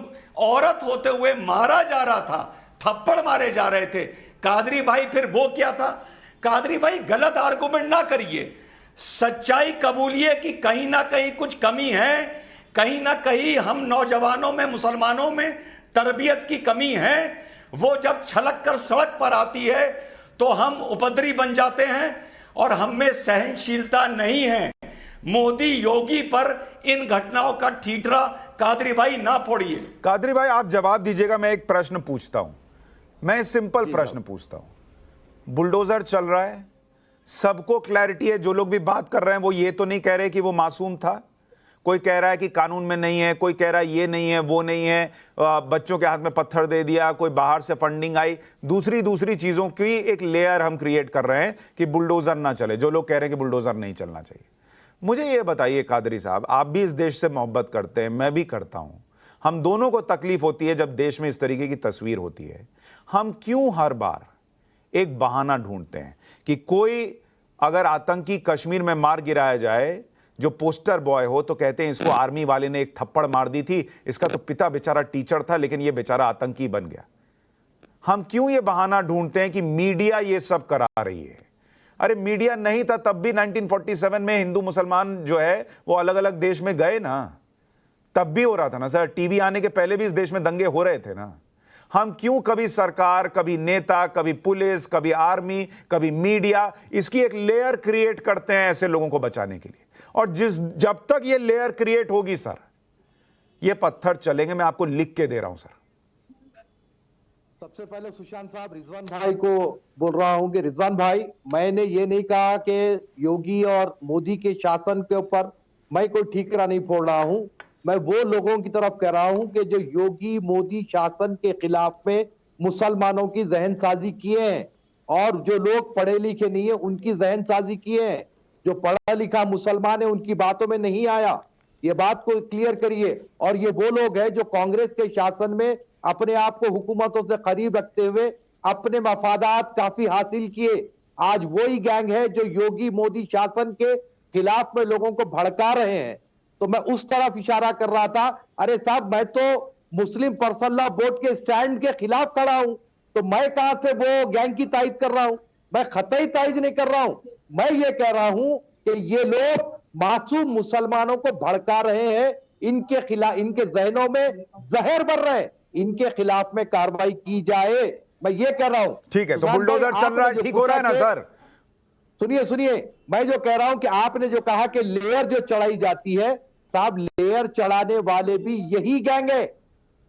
औरत होते हुए मारा जा रहा था, थप्पड़ मारे जा रहे थे, कादरी भाई फिर वो क्या था? कादरी भाई, गलत आर्गुमेंट ना करिए, सच्चाई कबूलिए कि कहीं ना कहीं कुछ कमी है, कहीं ना कहीं हम नौजवानों में, मुसलमानों में तरबियत की कमी है। वो जब छलक कर सड़क पर आती है तो हम उपद्रवी बन जाते हैं और हम में सहनशीलता नहीं है। मोदी योगी पर इन घटनाओं का ठीठरा कादरी भाई ना फोड़िए। कादरी भाई, आप जवाब दीजिएगा, मैं एक प्रश्न पूछता हूं, मैं सिंपल प्रश्न पूछता हूं। बुलडोजर चल रहा है, सबको क्लैरिटी है, जो लोग भी बात कर रहे हैं वो ये तो नहीं कह रहे कि वो मासूम था। कोई कह रहा है कि कानून में नहीं है, कोई कह रहा है ये नहीं है, वो नहीं है, बच्चों के हाथ में पत्थर दे दिया, कोई बाहर से फंडिंग आई, दूसरी चीजों की एक लेयर हम क्रिएट कर रहे हैं कि बुलडोजर ना चले। जो लोग कह रहे हैं कि बुलडोजर नहीं चलना चाहिए, मुझे ये बताइए कादरी साहब, आप भी इस देश से मोहब्बत करते हैं, मैं भी करता हूं, हम दोनों को तकलीफ होती है जब देश में इस तरीके की तस्वीर होती है। हम क्यों हर बार एक बहाना ढूंढते हैं कि कोई अगर आतंकी कश्मीर में मार गिराया जाए, जो पोस्टर बॉय हो, तो कहते हैं इसको आर्मी वाले ने एक थप्पड़ मार दी थी, इसका तो पिता बेचारा टीचर था लेकिन ये बेचारा आतंकी बन गया। हम क्यों ये बहाना ढूंढते हैं कि मीडिया ये सब करा रही है? अरे मीडिया नहीं था तब भी 1947 में हिंदू मुसलमान जो है वो अलग अलग देश में गए ना, तब भी हो रहा था ना सर। टीवी आने के पहले भी इस देश में दंगे हो रहे थे ना। हम क्यों कभी सरकार, कभी नेता, कभी पुलिस, कभी आर्मी, कभी मीडिया, इसकी एक लेयर क्रिएट करते हैं ऐसे लोगों को बचाने के लिए? और जब तक ये लेयर क्रिएट होगी सर, ये पत्थर चलेंगे। मैं आपको लिख के दे रहा हूं सर। सबसे पहले सुशांत साहब, रिजवान भाई को बोल रहा हूं कि रिजवान भाई, मैंने ये नहीं कहा कि योगी और मोदी के शासन के ऊपर मैं कोई ठीकरा नहीं फोड़ रहा हूं। मैं वो लोगों की तरफ कह रहा हूं कि जो योगी मोदी शासन के खिलाफ में मुसलमानों की जहनसाजी किए हैं, और जो लोग पढ़े लिखे नहीं है उनकी जहनसाजी किए हैं। जो पढ़ा लिखा मुसलमान है उनकी बातों में नहीं आया, ये बात को क्लियर करिए। और ये वो लोग हैं जो कांग्रेस के शासन में अपने आप को हुकूमतों से करीब रखते हुए अपने मफादात काफी हासिल किए। आज वही गैंग है जो योगी मोदी शासन के खिलाफ में लोगों को भड़का रहे हैं। तो मैं उस तरफ इशारा कर रहा था। अरे साहब, मैं तो मुस्लिम पर्सनल लॉ बोर्ड के स्टैंड के खिलाफ खड़ा हूं, तो मैं कहां से वो गैंग की तायद कर रहा हूं? मैं खतई तायद नहीं कर रहा हूं। मैं ये कह रहा हूं कि ये लोग मासूम मुसलमानों को भड़का रहे हैं, इनके खिलाफ, इनके जहनों में जहर भर रहे हैं, इनके खिलाफ में कार्रवाई की जाए, मैं ये कह रहा हूं। ठीक है, तो बुलडोजर चल रहा है, ठीक हो रहा है ना सर? सुनिए, मैं जो कह रहा हूं कि आपने जो कहा कि लेयर जो चढ़ाई जाती है, साहब लेयर चढ़ाने वाले भी यही गैंग है,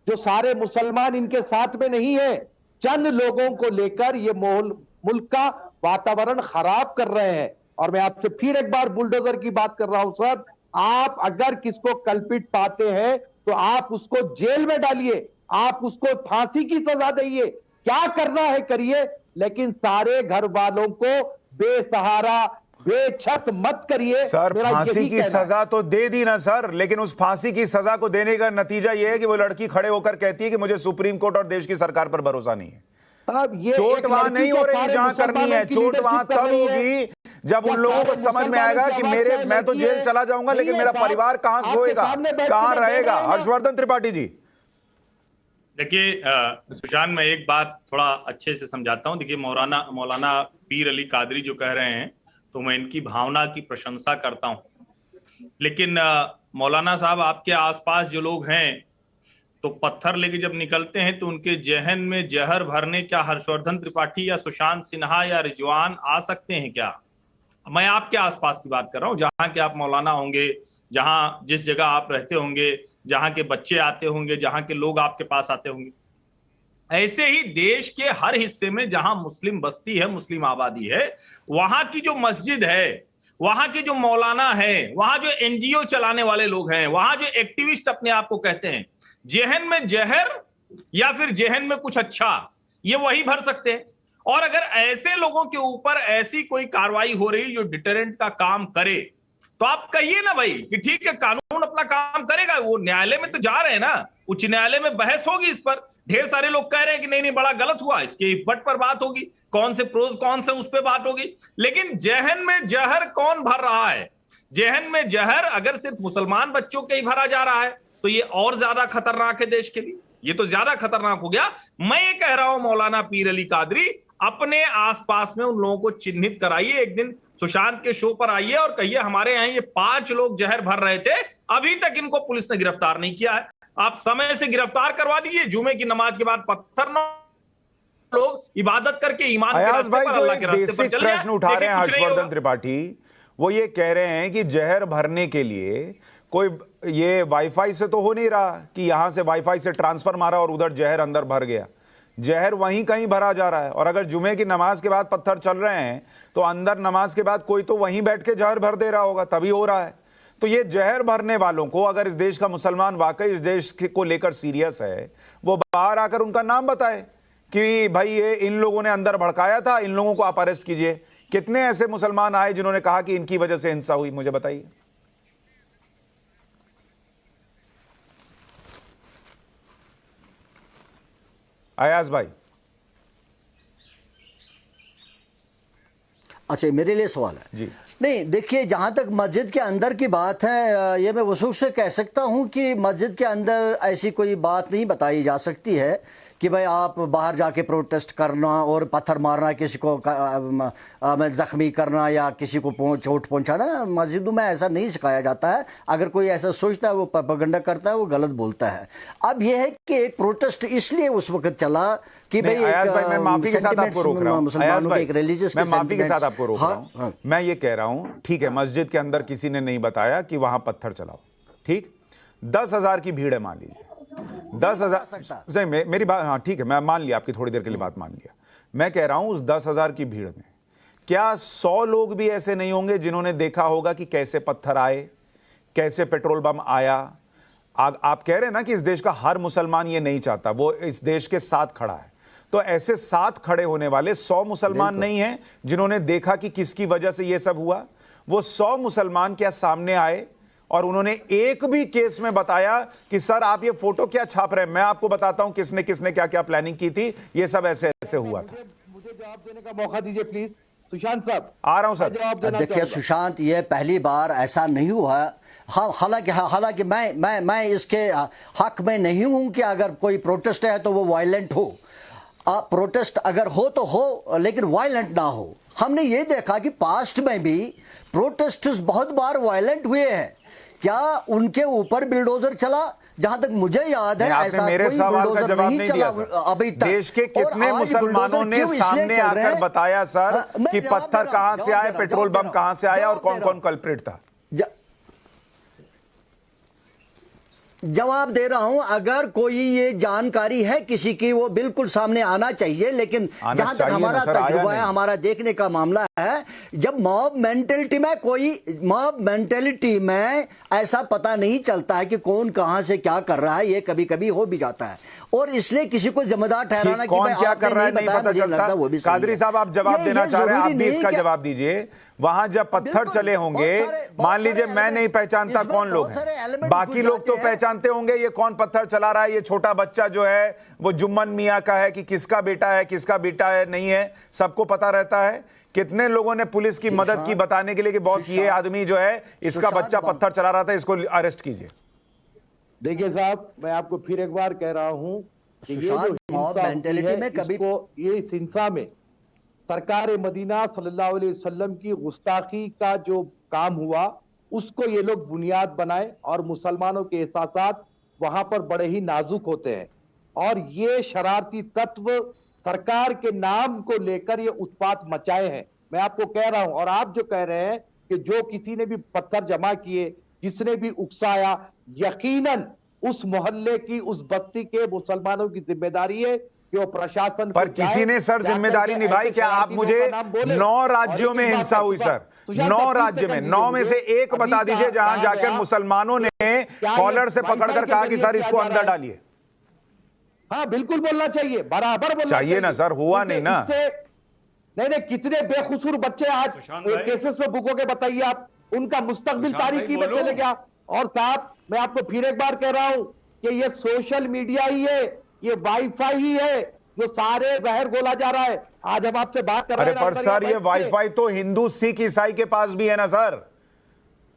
जो सारे मुसलमान इनके साथ में नहीं है। चंद लोगों को लेकर ये मुल्क का वातावरण खराब कर रहे हैं। और मैं आपसे फिर एक बार बुलडोजर की बात कर रहा हूं सर, आप अगर किसको कल्पित पाते हैं तो आप उसको जेल में डालिए, आप उसको फांसी की सजा दीजिए, क्या करना है करिए, लेकिन सारे घर वालों को बेसहारा, बेछत मत करिए। सर फांसी की सजा तो दे दी ना सर, लेकिन उस फांसी की सजा को देने का नतीजा यह है कि वो लड़की खड़े होकर कहती है कि मुझे सुप्रीम कोर्ट और देश की सरकार पर भरोसा नहीं है। चोट वहां नहीं हो रही जहां करनी है, चोट वहां तब होगी जब उन लोगों को समझ में आएगा कि मैं तो जेल चला जाऊंगा लेकिन मेरा परिवार कहां सोएगा, कहां रहेगा। हर्षवर्धन त्रिपाठी जी, देखिए सुशांत, मैं एक बात थोड़ा अच्छे से समझाता हूं। देखिए मौलाना पीर अली कादरी जो कह रहे हैं, तो मैं इनकी भावना की प्रशंसा करता हूं, लेकिन मौलाना साहब आपके आसपास जो लोग हैं, तो पत्थर लेके जब निकलते हैं तो उनके जहन में जहर भरने क्या हर्षवर्धन त्रिपाठी या सुशांत सिन्हा या रिजवान आ सकते हैं क्या? मैं आपके आसपास की बात कर रहा हूं, जहां के आप मौलाना होंगे, जहां जिस जगह आप रहते होंगे, जहां के बच्चे आते होंगे, जहां के लोग आपके पास आते होंगे। ऐसे ही देश के हर हिस्से में जहां मुस्लिम बस्ती है, मुस्लिम आबादी है, वहां की जो मस्जिद है, वहां के जो मौलाना है, वहां जो एनजीओ चलाने वाले लोग हैं, वहां जो एक्टिविस्ट अपने आप को कहते हैं, जहन में जहर या फिर जहन में कुछ अच्छा, ये वही भर सकते हैं। और अगर ऐसे लोगों के ऊपर ऐसी कोई कार्रवाई हो रही जो डिटरेंट का काम करे, तो आप कहिए ना भाई कि ठीक है, कानून अपना काम करेगा। वो न्यायालय में तो जा रहे हैं ना, उच्च न्यायालय में बहस होगी इस पर। ढेर सारे लोग कह रहे हैं कि नहीं नहीं बड़ा गलत हुआ, इसके बट पर बात होगी, कौन से प्रोज कौन से उस पर बात होगी। लेकिन जहन में जहर कौन भर रहा है? जहन में जहर अगर सिर्फ मुसलमान बच्चों के ही भरा जा रहा है तो ये और ज्यादा खतरनाक है देश के लिए, ये तो ज्यादा खतरनाक हो गया। मैं ये कह रहा हूं मौलाना पीर अली कादरी, अपने आसपास में उन लोगों को चिन्हित कराइए, एक दिन सुशांत के शो पर आइए और कहिए हमारे यहाँ ये 5 लोग जहर भर रहे थे, अभी तक इनको पुलिस ने गिरफ्तार नहीं किया है। आप समय से गिरफ्तार करवा दीजिए। जुमे की नमाज के बाद पत्थर लोग इबादत करके ईमान के रास्ते पर, अल्लाह के रास्ते पर चले। प्रश्न उठा रहे हैं हर्षवर्धन त्रिपाठी, वो ये कह रहे हैं कि जहर भरने के लिए कोई ये वाईफाई से तो हो नहीं रहा कि यहां से वाईफाई से ट्रांसफर मारा और उधर जहर अंदर भर गया। जहर वहीं कहीं भरा जा रहा है। और अगर जुमे की नमाज के बाद पत्थर चल रहे हैं तो अंदर नमाज के बाद कोई तो वहीं बैठ के जहर भर दे रहा होगा, तभी हो रहा है। तो ये जहर भरने वालों को, अगर इस देश का मुसलमान वाकई इस देश को लेकर सीरियस है, वो बाहर आकर उनका नाम बताए कि भाई ये इन लोगों ने अंदर भड़काया था, इन लोगों को आप अरेस्ट कीजिए। कितने ऐसे मुसलमान आए जिन्होंने कहा कि इनकी वजह से हिंसा हुई? मुझे बताइए। अयाज भाई। अच्छा, मेरे लिए सवाल है जी। नहीं, देखिए, जहाँ तक मस्जिद के अंदर की बात है, ये मैं वसूख से कह सकता हूँ कि मस्जिद के अंदर ऐसी कोई बात नहीं बताई जा सकती है कि भाई आप बाहर जाके प्रोटेस्ट करना और पत्थर मारना, किसी को ज़ख्मी करना या किसी को चोट पहुंचाना, मस्जिदों में ऐसा नहीं सिखाया जाता है। अगर कोई ऐसा सोचता है, वो प्रोपेगेंडा करता है, वो गलत बोलता है। अब यह है कि एक प्रोटेस्ट इसलिए उस वक्त चला कि भाई मैं माफी के साथ आपको रोक रहा हूं, मुसलमानों के एक रिलीजियस, मैं माफी के साथ आपको रोक रहा हूं। मैं ये कह रहा हूं, ठीक है, मस्जिद के अंदर किसी ने नहीं बताया कि वहां पत्थर चलाओ, ठीक, 10,000 की भीड़ है, मान लीजिए 10,000 से मेरी बात, हाँ ठीक है, मैं मान लिया, आपकी थोड़ी देर के लिए बात मान लिया। मैं कह रहा हूं उस 10,000 की भीड़ में क्या 100 लोग भी ऐसे नहीं होंगे जिन्होंने देखा होगा कि कैसे पत्थर आए, कैसे पेट्रोल बम आया? आप कह रहे हैं ना कि इस देश का हर मुसलमान ये नहीं चाहता, वो इस देश के साथ खड़ा है। तो ऐसे साथ खड़े होने वाले 100 मुसलमान नहीं हैं जिन्होंने देखा कि किसकी वजह से ये सब हुआ? वो 100 मुसलमान क्या सामने आए और उन्होंने एक भी केस में बताया कि सर आप ये फोटो क्या छाप रहे हैं? मैं आपको बताता हूं किसने किसने क्या क्या प्लानिंग की थी, ये सब ऐसे ऐसे हुआ था। मुझे जवाब देने का मौका दीजिए प्लीज। सुशांत साहब, आ रहा हूं सर। देखिए सुशांत, ये पहली बार ऐसा नहीं हुआ। हालांकि मैं इसके हक में नहीं हूं कि अगर कोई प्रोटेस्ट है तो वो वायलेंट हो। प्रोटेस्ट अगर हो तो हो, लेकिन वायलेंट ना हो। हमने ये देखा कि पास्ट में भी प्रोटेस्टर्स बहुत बार वायलेंट हुए हैं। क्या उनके ऊपर बिल्डोजर चला? जहां तक मुझे याद है ऐसा मेरे कोई सवाल का बिल्डोजर जवाब नहीं चला अभी तक। देश के कितने मुसलमानों ने सामने आकर बताया सर कि पत्थर कहां से आए, पेट्रोल बम कहां से आया और कौन कौन कल्प्रिट था? जवाब दे रहा हूं, अगर कोई ये जानकारी है किसी की, वो बिल्कुल सामने आना चाहिए। लेकिन जहां तक हमारा तजुर्बा है, हमारा देखने का मामला है, जब मॉब मेंटेलिटी में ऐसा पता नहीं चलता है कि कौन कहां से क्या कर रहा है, ये कभी कभी हो भी जाता है। और इसलिए किसी को जिम्मेदार ठहराना कि कौन क्या कर रहा है नहीं पता चलता। कादरी साहब, आप जवाब देना चाह रहे हैं, आप भी इसका जवाब दीजिए। वहां जब पत्थर चले होंगे, मान लीजिए मैं नहीं पहचानता कौन लोग हैं, बाकी लोग तो पहचानते होंगे ये कौन पत्थर चला रहा है। ये छोटा बच्चा जो है वो जुम्मन मियां का है कि किसका बेटा है, किसका बेटा है नहीं है, सबको पता रहता है। कितने लोगों ने पुलिस की मदद की बताने के लिए कि बॉस ये आदमी जो है इसका बच्चा पत्थर चला रहा था, इसको अरेस्ट कीजिए। देखिए साहब, मैं आपको फिर एक बार कह रहा हूं कि ये जो मेंटालिटी में कभी ये इस हिंसा में सरकार मदीना सल्लल्लाहु अलैहि वसल्लम की गुस्ताखी का जो काम हुआ, उसको ये लोग बुनियाद बनाए और मुसलमानों के एहसासात वहां पर बड़े ही नाजुक होते हैं। और ये शरारती तत्व सरकार के नाम को लेकर ये उत्पात मचाए हैं। मैं आपको कह रहा हूं, और आप जो कह रहे हैं कि जो किसी ने भी पत्थर जमा किए, जिसने भी उकसाया, यकीनन उस मोहल्ले की, उस बस्ती के मुसलमानों की जिम्मेदारी है कि वो प्रशासन पर किसी ने सर जिम्मेदारी निभाई क्या? आप मुझे 9 राज्यों में हिंसा हुई सर, 9 राज्य में, 9 में से एक बता दीजिए जहां जाकर मुसलमानों ने कॉलर से पकड़कर कहा कि सर इसको अंदर डालिए। हाँ बिल्कुल बोलना चाहिए, बराबर बोलना चाहिए ना सर, हुआ नहीं ना। नहीं, कितने बेखुसूर बच्चे आज केसेस में भुगोगे बताइए आप, उनका मुस्तकबिल तारीखी में चले गया। और साहब मैं आपको फिर एक बार कह रहा हूं कि ये सोशल मीडिया ही है, ये वाईफाई ही है जो सारे जहर घोला जा रहा है। आज हम आपसे बात कर रहे हैं। अरे पर सर ये वाईफाई तो हिंदू, सिख, ईसाई के पास भी है ना सर।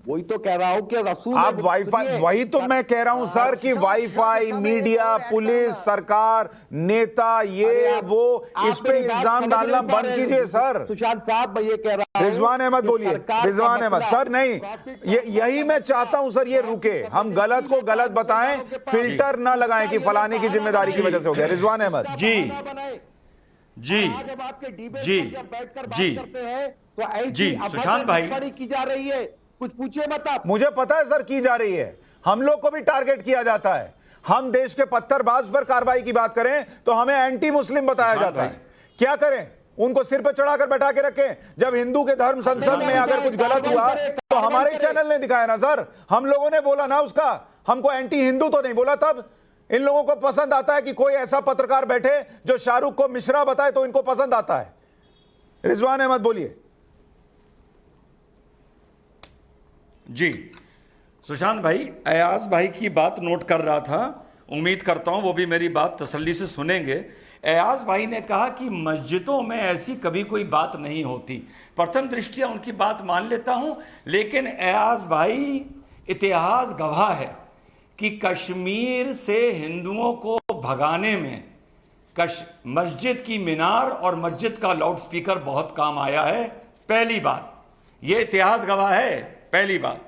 वही तो कह रहा हूं कि रसूल आप वाईफाई, वही तो मैं कह रहा हूं सर कि वाईफाई, मीडिया, पुलिस, सरकार, नेता, ये वो, इस पे इल्जाम डालना बंद कीजिए सर। सुशांत साहब मैं ये कह रहा हूं, रिजवान अहमद बोलिए, रिजवान अहमद सर। नहीं, यही मैं चाहता हूं सर, ये रुके, हम गलत को गलत बताएं, फिल्टर ना लगाएं कि फलाने की जिम्मेदारी की वजह से हो गया। रिजवान अहमद जी जी जब आपके डिबेट जी पर जब बैठकर बात जी करते हैं तो ऐसी जी, सुशांत भाई की जा रही है, कुछ पूछिए मत आप। मुझे पता है सर की जा रही है, हम लोग को भी टारगेट किया जाता है। हम देश के पत्थरबाज पर कार्रवाई की बात करें तो हमें एंटी मुस्लिम बताया जाता है। क्या करें, उनको सिर पर चढ़ाकर बैठा के रखें? जब हिंदू के धर्म संसद में अगर कुछ गलत हुआ तो हमारे चैनल ने दिखाया ना सर, हम लोगों ने बोला ना उसका, हमको एंटी हिंदू तो नहीं बोला। तब इन लोगों को पसंद आता है कि कोई ऐसा पत्रकार बैठे जो शाहरुख को मिश्रा बताए, तो इनको पसंद आता है। रिजवान अहमद बोलिए। जी, सुशांत भाई, अयाज भाई की बात नोट कर रहा था, उम्मीद करता हूं वो भी मेरी बात तसल्ली से सुनेंगे। अयाज भाई ने कहा कि मस्जिदों में ऐसी कभी कोई बात नहीं होती। प्रथम दृष्टिया उनकी बात मान लेता हूं, लेकिन अयाज भाई इतिहास गवाह है कि कश्मीर से हिंदुओं को भगाने में मस्जिद की मीनार और मस्जिद का लाउडस्पीकर बहुत काम आया है। पहली बात, यह इतिहास गवाह है। पहली बात।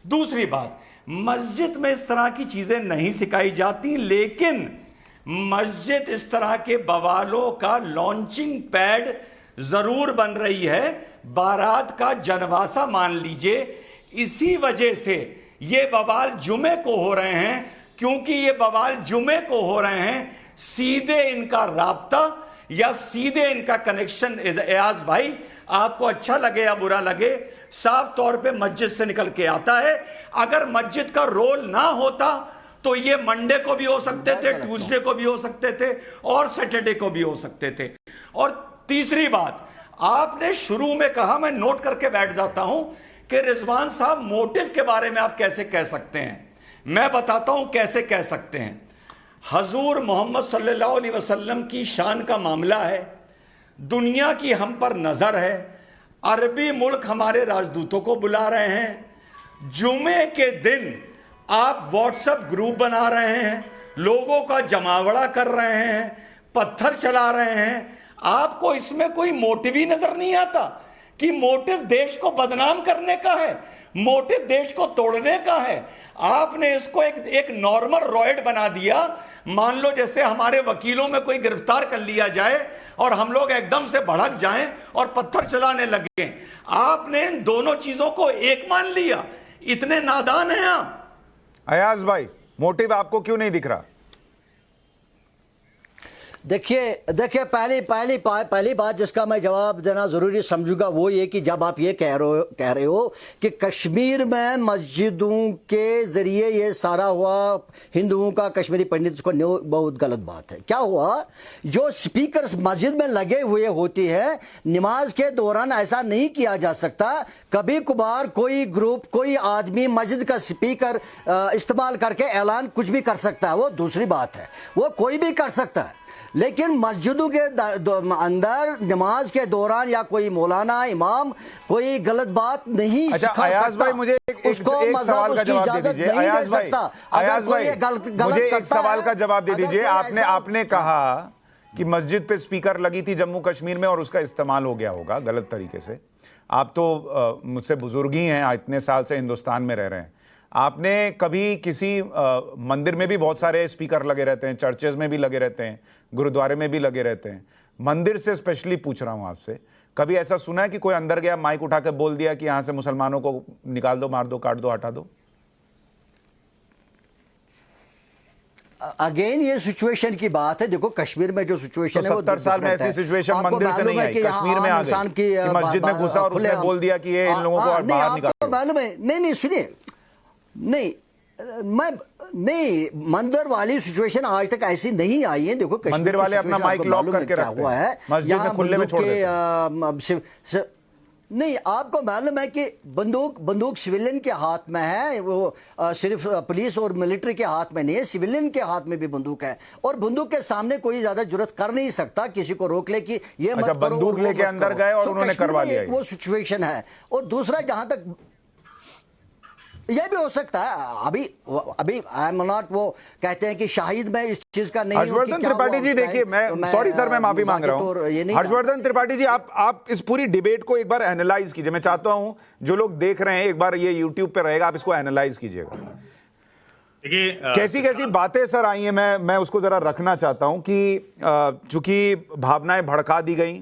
दूसरी बात, मस्जिद में इस तरह की चीजें नहीं सिखाई जाती, लेकिन मस्जिद इस तरह के बवालों का लॉन्चिंग पैड जरूर बन रही है। बारात का जनवासा मान लीजिए। इसी वजह से ये बवाल जुमे को हो रहे हैं, क्योंकि ये बवाल जुमे को हो रहे हैं, सीधे इनका राब्ता या सीधे इनका कनेक्शन। एयाज भाई, आपको अच्छा लगे या बुरा लगे, साफ तौर पे मस्जिद से निकल के आता है। अगर मस्जिद का रोल ना होता तो ये मंडे को भी हो सकते थे, ट्यूसडे को भी हो सकते थे और सैटरडे को भी हो सकते थे। और तीसरी बात, आपने शुरू में कहा, मैं नोट करके बैठ जाता हूं कि रिजवान साहब मोटिव के बारे में आप कैसे कह सकते हैं। मैं बताता हूं कैसे कह सकते हैं। हजूर मोहम्मद सल्लल्लाहु अलैहि वसल्लम की शान का मामला है, दुनिया की हम पर नजर है, अरबी मुल्क हमारे राजदूतों को बुला रहे हैं, जुमे के दिन आप व्हाट्सएप ग्रुप बना रहे हैं, लोगों का जमावड़ा कर रहे हैं, पत्थर चला रहे हैं। आपको इसमें कोई मोटिव ही नजर नहीं आता कि मोटिव देश को बदनाम करने का है, मोटिव देश को तोड़ने का है। आपने इसको एक नॉर्मल रॉयड बना दिया। मान लो जैसे हमारे वकीलों में कोई गिरफ्तार कर लिया जाए और हम लोग एकदम से भड़क जाएं और पत्थर चलाने लगे। आपने इन दोनों चीजों को एक मान लिया। इतने नादान हैं आप। अयाज भाई, मोटिव आपको क्यों नहीं दिख रहा? देखिए पहली बात जिसका मैं जवाब देना ज़रूरी समझूंगा वो ये कि जब आप ये कह रहे हो कि कश्मीर में मस्जिदों के ज़रिए ये सारा हुआ, हिंदुओं का कश्मीरी पंडित को, बहुत गलत बात है। क्या हुआ, जो स्पीकर मस्जिद में लगे हुए होती है, नमाज के दौरान ऐसा नहीं किया जा सकता। कभी कभार कोई ग्रुप, कोई आदमी मस्जिद का स्पीकर इस्तेमाल करके ऐलान कुछ भी कर सकता है, वो दूसरी बात है, वो कोई भी कर सकता है। लेकिन मस्जिदों के अंदर नमाज के दौरान या कोई मौलाना इमाम कोई गलत बात नहीं सिखा सकता। भाई मुझे उसको मज़हब उसकी इजाजत नहीं दे सकता। अगर कोई गलत मुझे एक सवाल का जवाब दे अगर दीजिए। कोई आपने कहा कि मस्जिद पे स्पीकर लगी थी जम्मू कश्मीर में और उसका इस्तेमाल हो गया होगा गलत तरीके से। आप तो मुझसे बुजुर्ग ही हैं, इतने साल से हिंदुस्तान में रह रहे हैं। आपने कभी किसी मंदिर में भी बहुत सारे स्पीकर लगे रहते हैं, चर्चेज में भी लगे रहते हैं, गुरुद्वारे में भी लगे रहते हैं, मंदिर से स्पेशली पूछ रहा हूं आपसे, कभी ऐसा सुना है कि कोई अंदर गया, माइक उठा के बोल दिया कि यहां से मुसलमानों को निकाल दो, मार दो, काट दो, हटा दो? अगेन ये सिचुएशन की बात है। देखो कश्मीर में जो सिचुएशन तो है वो 70 साल में ऐसी सिचुएशन मंदिर से नहीं आई, कश्मीर में आ गई कि मस्जिद में घुसा और उसने बोल दिया कि ये इन लोगों को बाहर निकालो। मालूम है, नहीं सुनिए, नहीं मंदिर वाली सिचुएशन आज तक ऐसी नहीं आई है। देखो मंदिर वाले अपना माइक लॉक करके रखते हैं, मस्जिद में खुले में छोड़ देते हैं। नहीं, आपको मालूम है कि बंदूक सिविलियन के हाथ में है, वो सिर्फ पुलिस और मिलिट्री के हाथ में नहीं है, सिविलियन के हाथ में भी बंदूक है, और बंदूक के सामने कोई ज्यादा जुर्रत कर नहीं सकता किसी को रोक ले कि ये मत करो, बंदूक लेके अंदर गए और उन्होंने करवा लिया। वो सिचुएशन है। और दूसरा, जहां तक यह भी हो सकता है, अभी आई एम नॉट, वो कहते हैं कि शाहिद में इस चीज का नहीं। हर्षवर्धन त्रिपाठी जी, देखिए मैं सॉरी सर, मैं माफी मांग रहा हूं। हर्षवर्धन त्रिपाठी जी, आप इस पूरी डिबेट को एक बार एनालाइज कीजिए। मैं चाहता हूं जो लोग देख रहे हैं, एक बार ये यूट्यूब पे रहेगा, आप इसको एनालाइज कीजिएगा। देखिए कैसी कैसी बातें सर आई हैं, मैं उसको जरा रखना चाहता हूं कि चूंकि भावनाएं भड़का दी गई,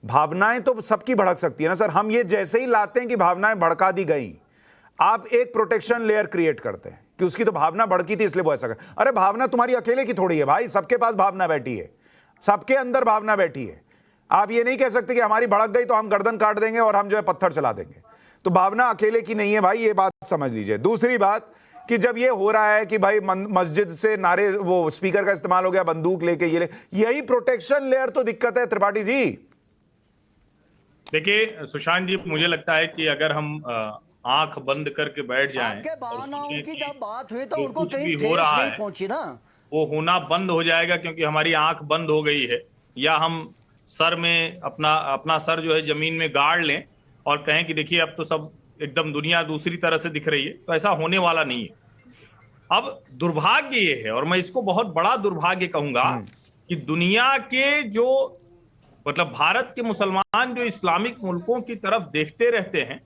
भावनाएं तो सबकी भड़क सकती है ना सर। हम ये जैसे ही लाते हैं कि भावनाएं भड़का दी गई, आप एक प्रोटेक्शन लेयर क्रिएट करते हैं कि उसकी तो भावना भड़की थी इसलिए वो ऐसा कर। अरे भावना तुम्हारी अकेले की थोड़ी है भाई, सबके पास भावना बैठी है, सबके अंदर भावना बैठी है। आप ये नहीं कह सकते कि हमारी भड़क गई तो हम गर्दन काट देंगे और हम जो है पत्थर चला देंगे। तो भावना अकेले की नहीं है भाई, ये बात समझ लीजिए। दूसरी बात कि जब ये हो रहा है कि भाई मस्जिद से नारे, वो स्पीकर का इस्तेमाल हो गया, बंदूक लेके यही प्रोटेक्शन लेयर तो दिक्कत है त्रिपाठी जी। देखिए सुशांत जी, मुझे लगता है कि अगर हम आंख बंद करके बैठ जाएं, आपके बहानाओं की जब बात हुई तो जो उनको कुछ कहीं भी ठेस हो रहा नहीं है पहुंची ना, वो होना बंद हो जाएगा, क्योंकि हमारी आंख बंद हो गई है। या हम सर में अपना सर जो है जमीन में गाड़ लें और कहें कि देखिए अब तो सब एकदम दुनिया दूसरी तरह से दिख रही है, तो ऐसा होने वाला नहीं है। अब दुर्भाग्य ये है, और मैं इसको बहुत बड़ा दुर्भाग्य कहूंगा, कि दुनिया के जो मतलब भारत के मुसलमान जो इस्लामिक मुल्कों की तरफ देखते रहते हैं,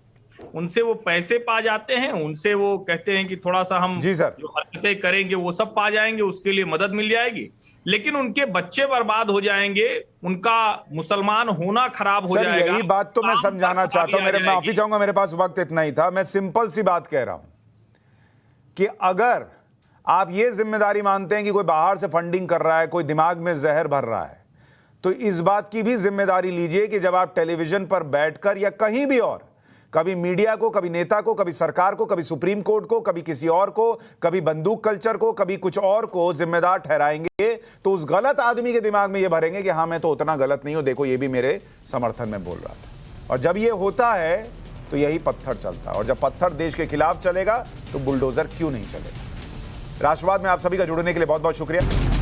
उनसे वो पैसे पा जाते हैं, उनसे वो कहते हैं कि थोड़ा सा हम जो हरकतें करेंगे वो सब पा जाएंगे, उसके लिए मदद मिल जाएगी, लेकिन उनके बच्चे बर्बाद हो जाएंगे, उनका मुसलमान होना खराब हो जाएगा। यही बात तो मैं समझाना चाहता हूं। मेरे माफी चाहूंगा, मेरे पास वक्त इतना ही था। मैं सिंपल सी बात कह रहा हूं कि अगर आप ये जिम्मेदारी मानते हैं कि कोई बाहर से फंडिंग कर रहा है, कोई दिमाग में जहर भर रहा है, तो इस बात की भी जिम्मेदारी लीजिए कि जब आप टेलीविजन पर बैठकर या कहीं भी और कभी मीडिया को, कभी नेता को, कभी सरकार को, कभी सुप्रीम कोर्ट को, कभी किसी और को, कभी बंदूक कल्चर को, कभी कुछ और को जिम्मेदार ठहराएंगे, तो उस गलत आदमी के दिमाग में यह भरेंगे कि हाँ मैं तो उतना गलत नहीं हूं, देखो ये भी मेरे समर्थन में बोल रहा था। और जब ये होता है तो यही पत्थर चलता है, और जब पत्थर देश के खिलाफ चलेगा तो बुलडोजर क्यों नहीं चलेगा। राष्ट्रवाद में आप सभी का जुड़ने के लिए बहुत बहुत शुक्रिया।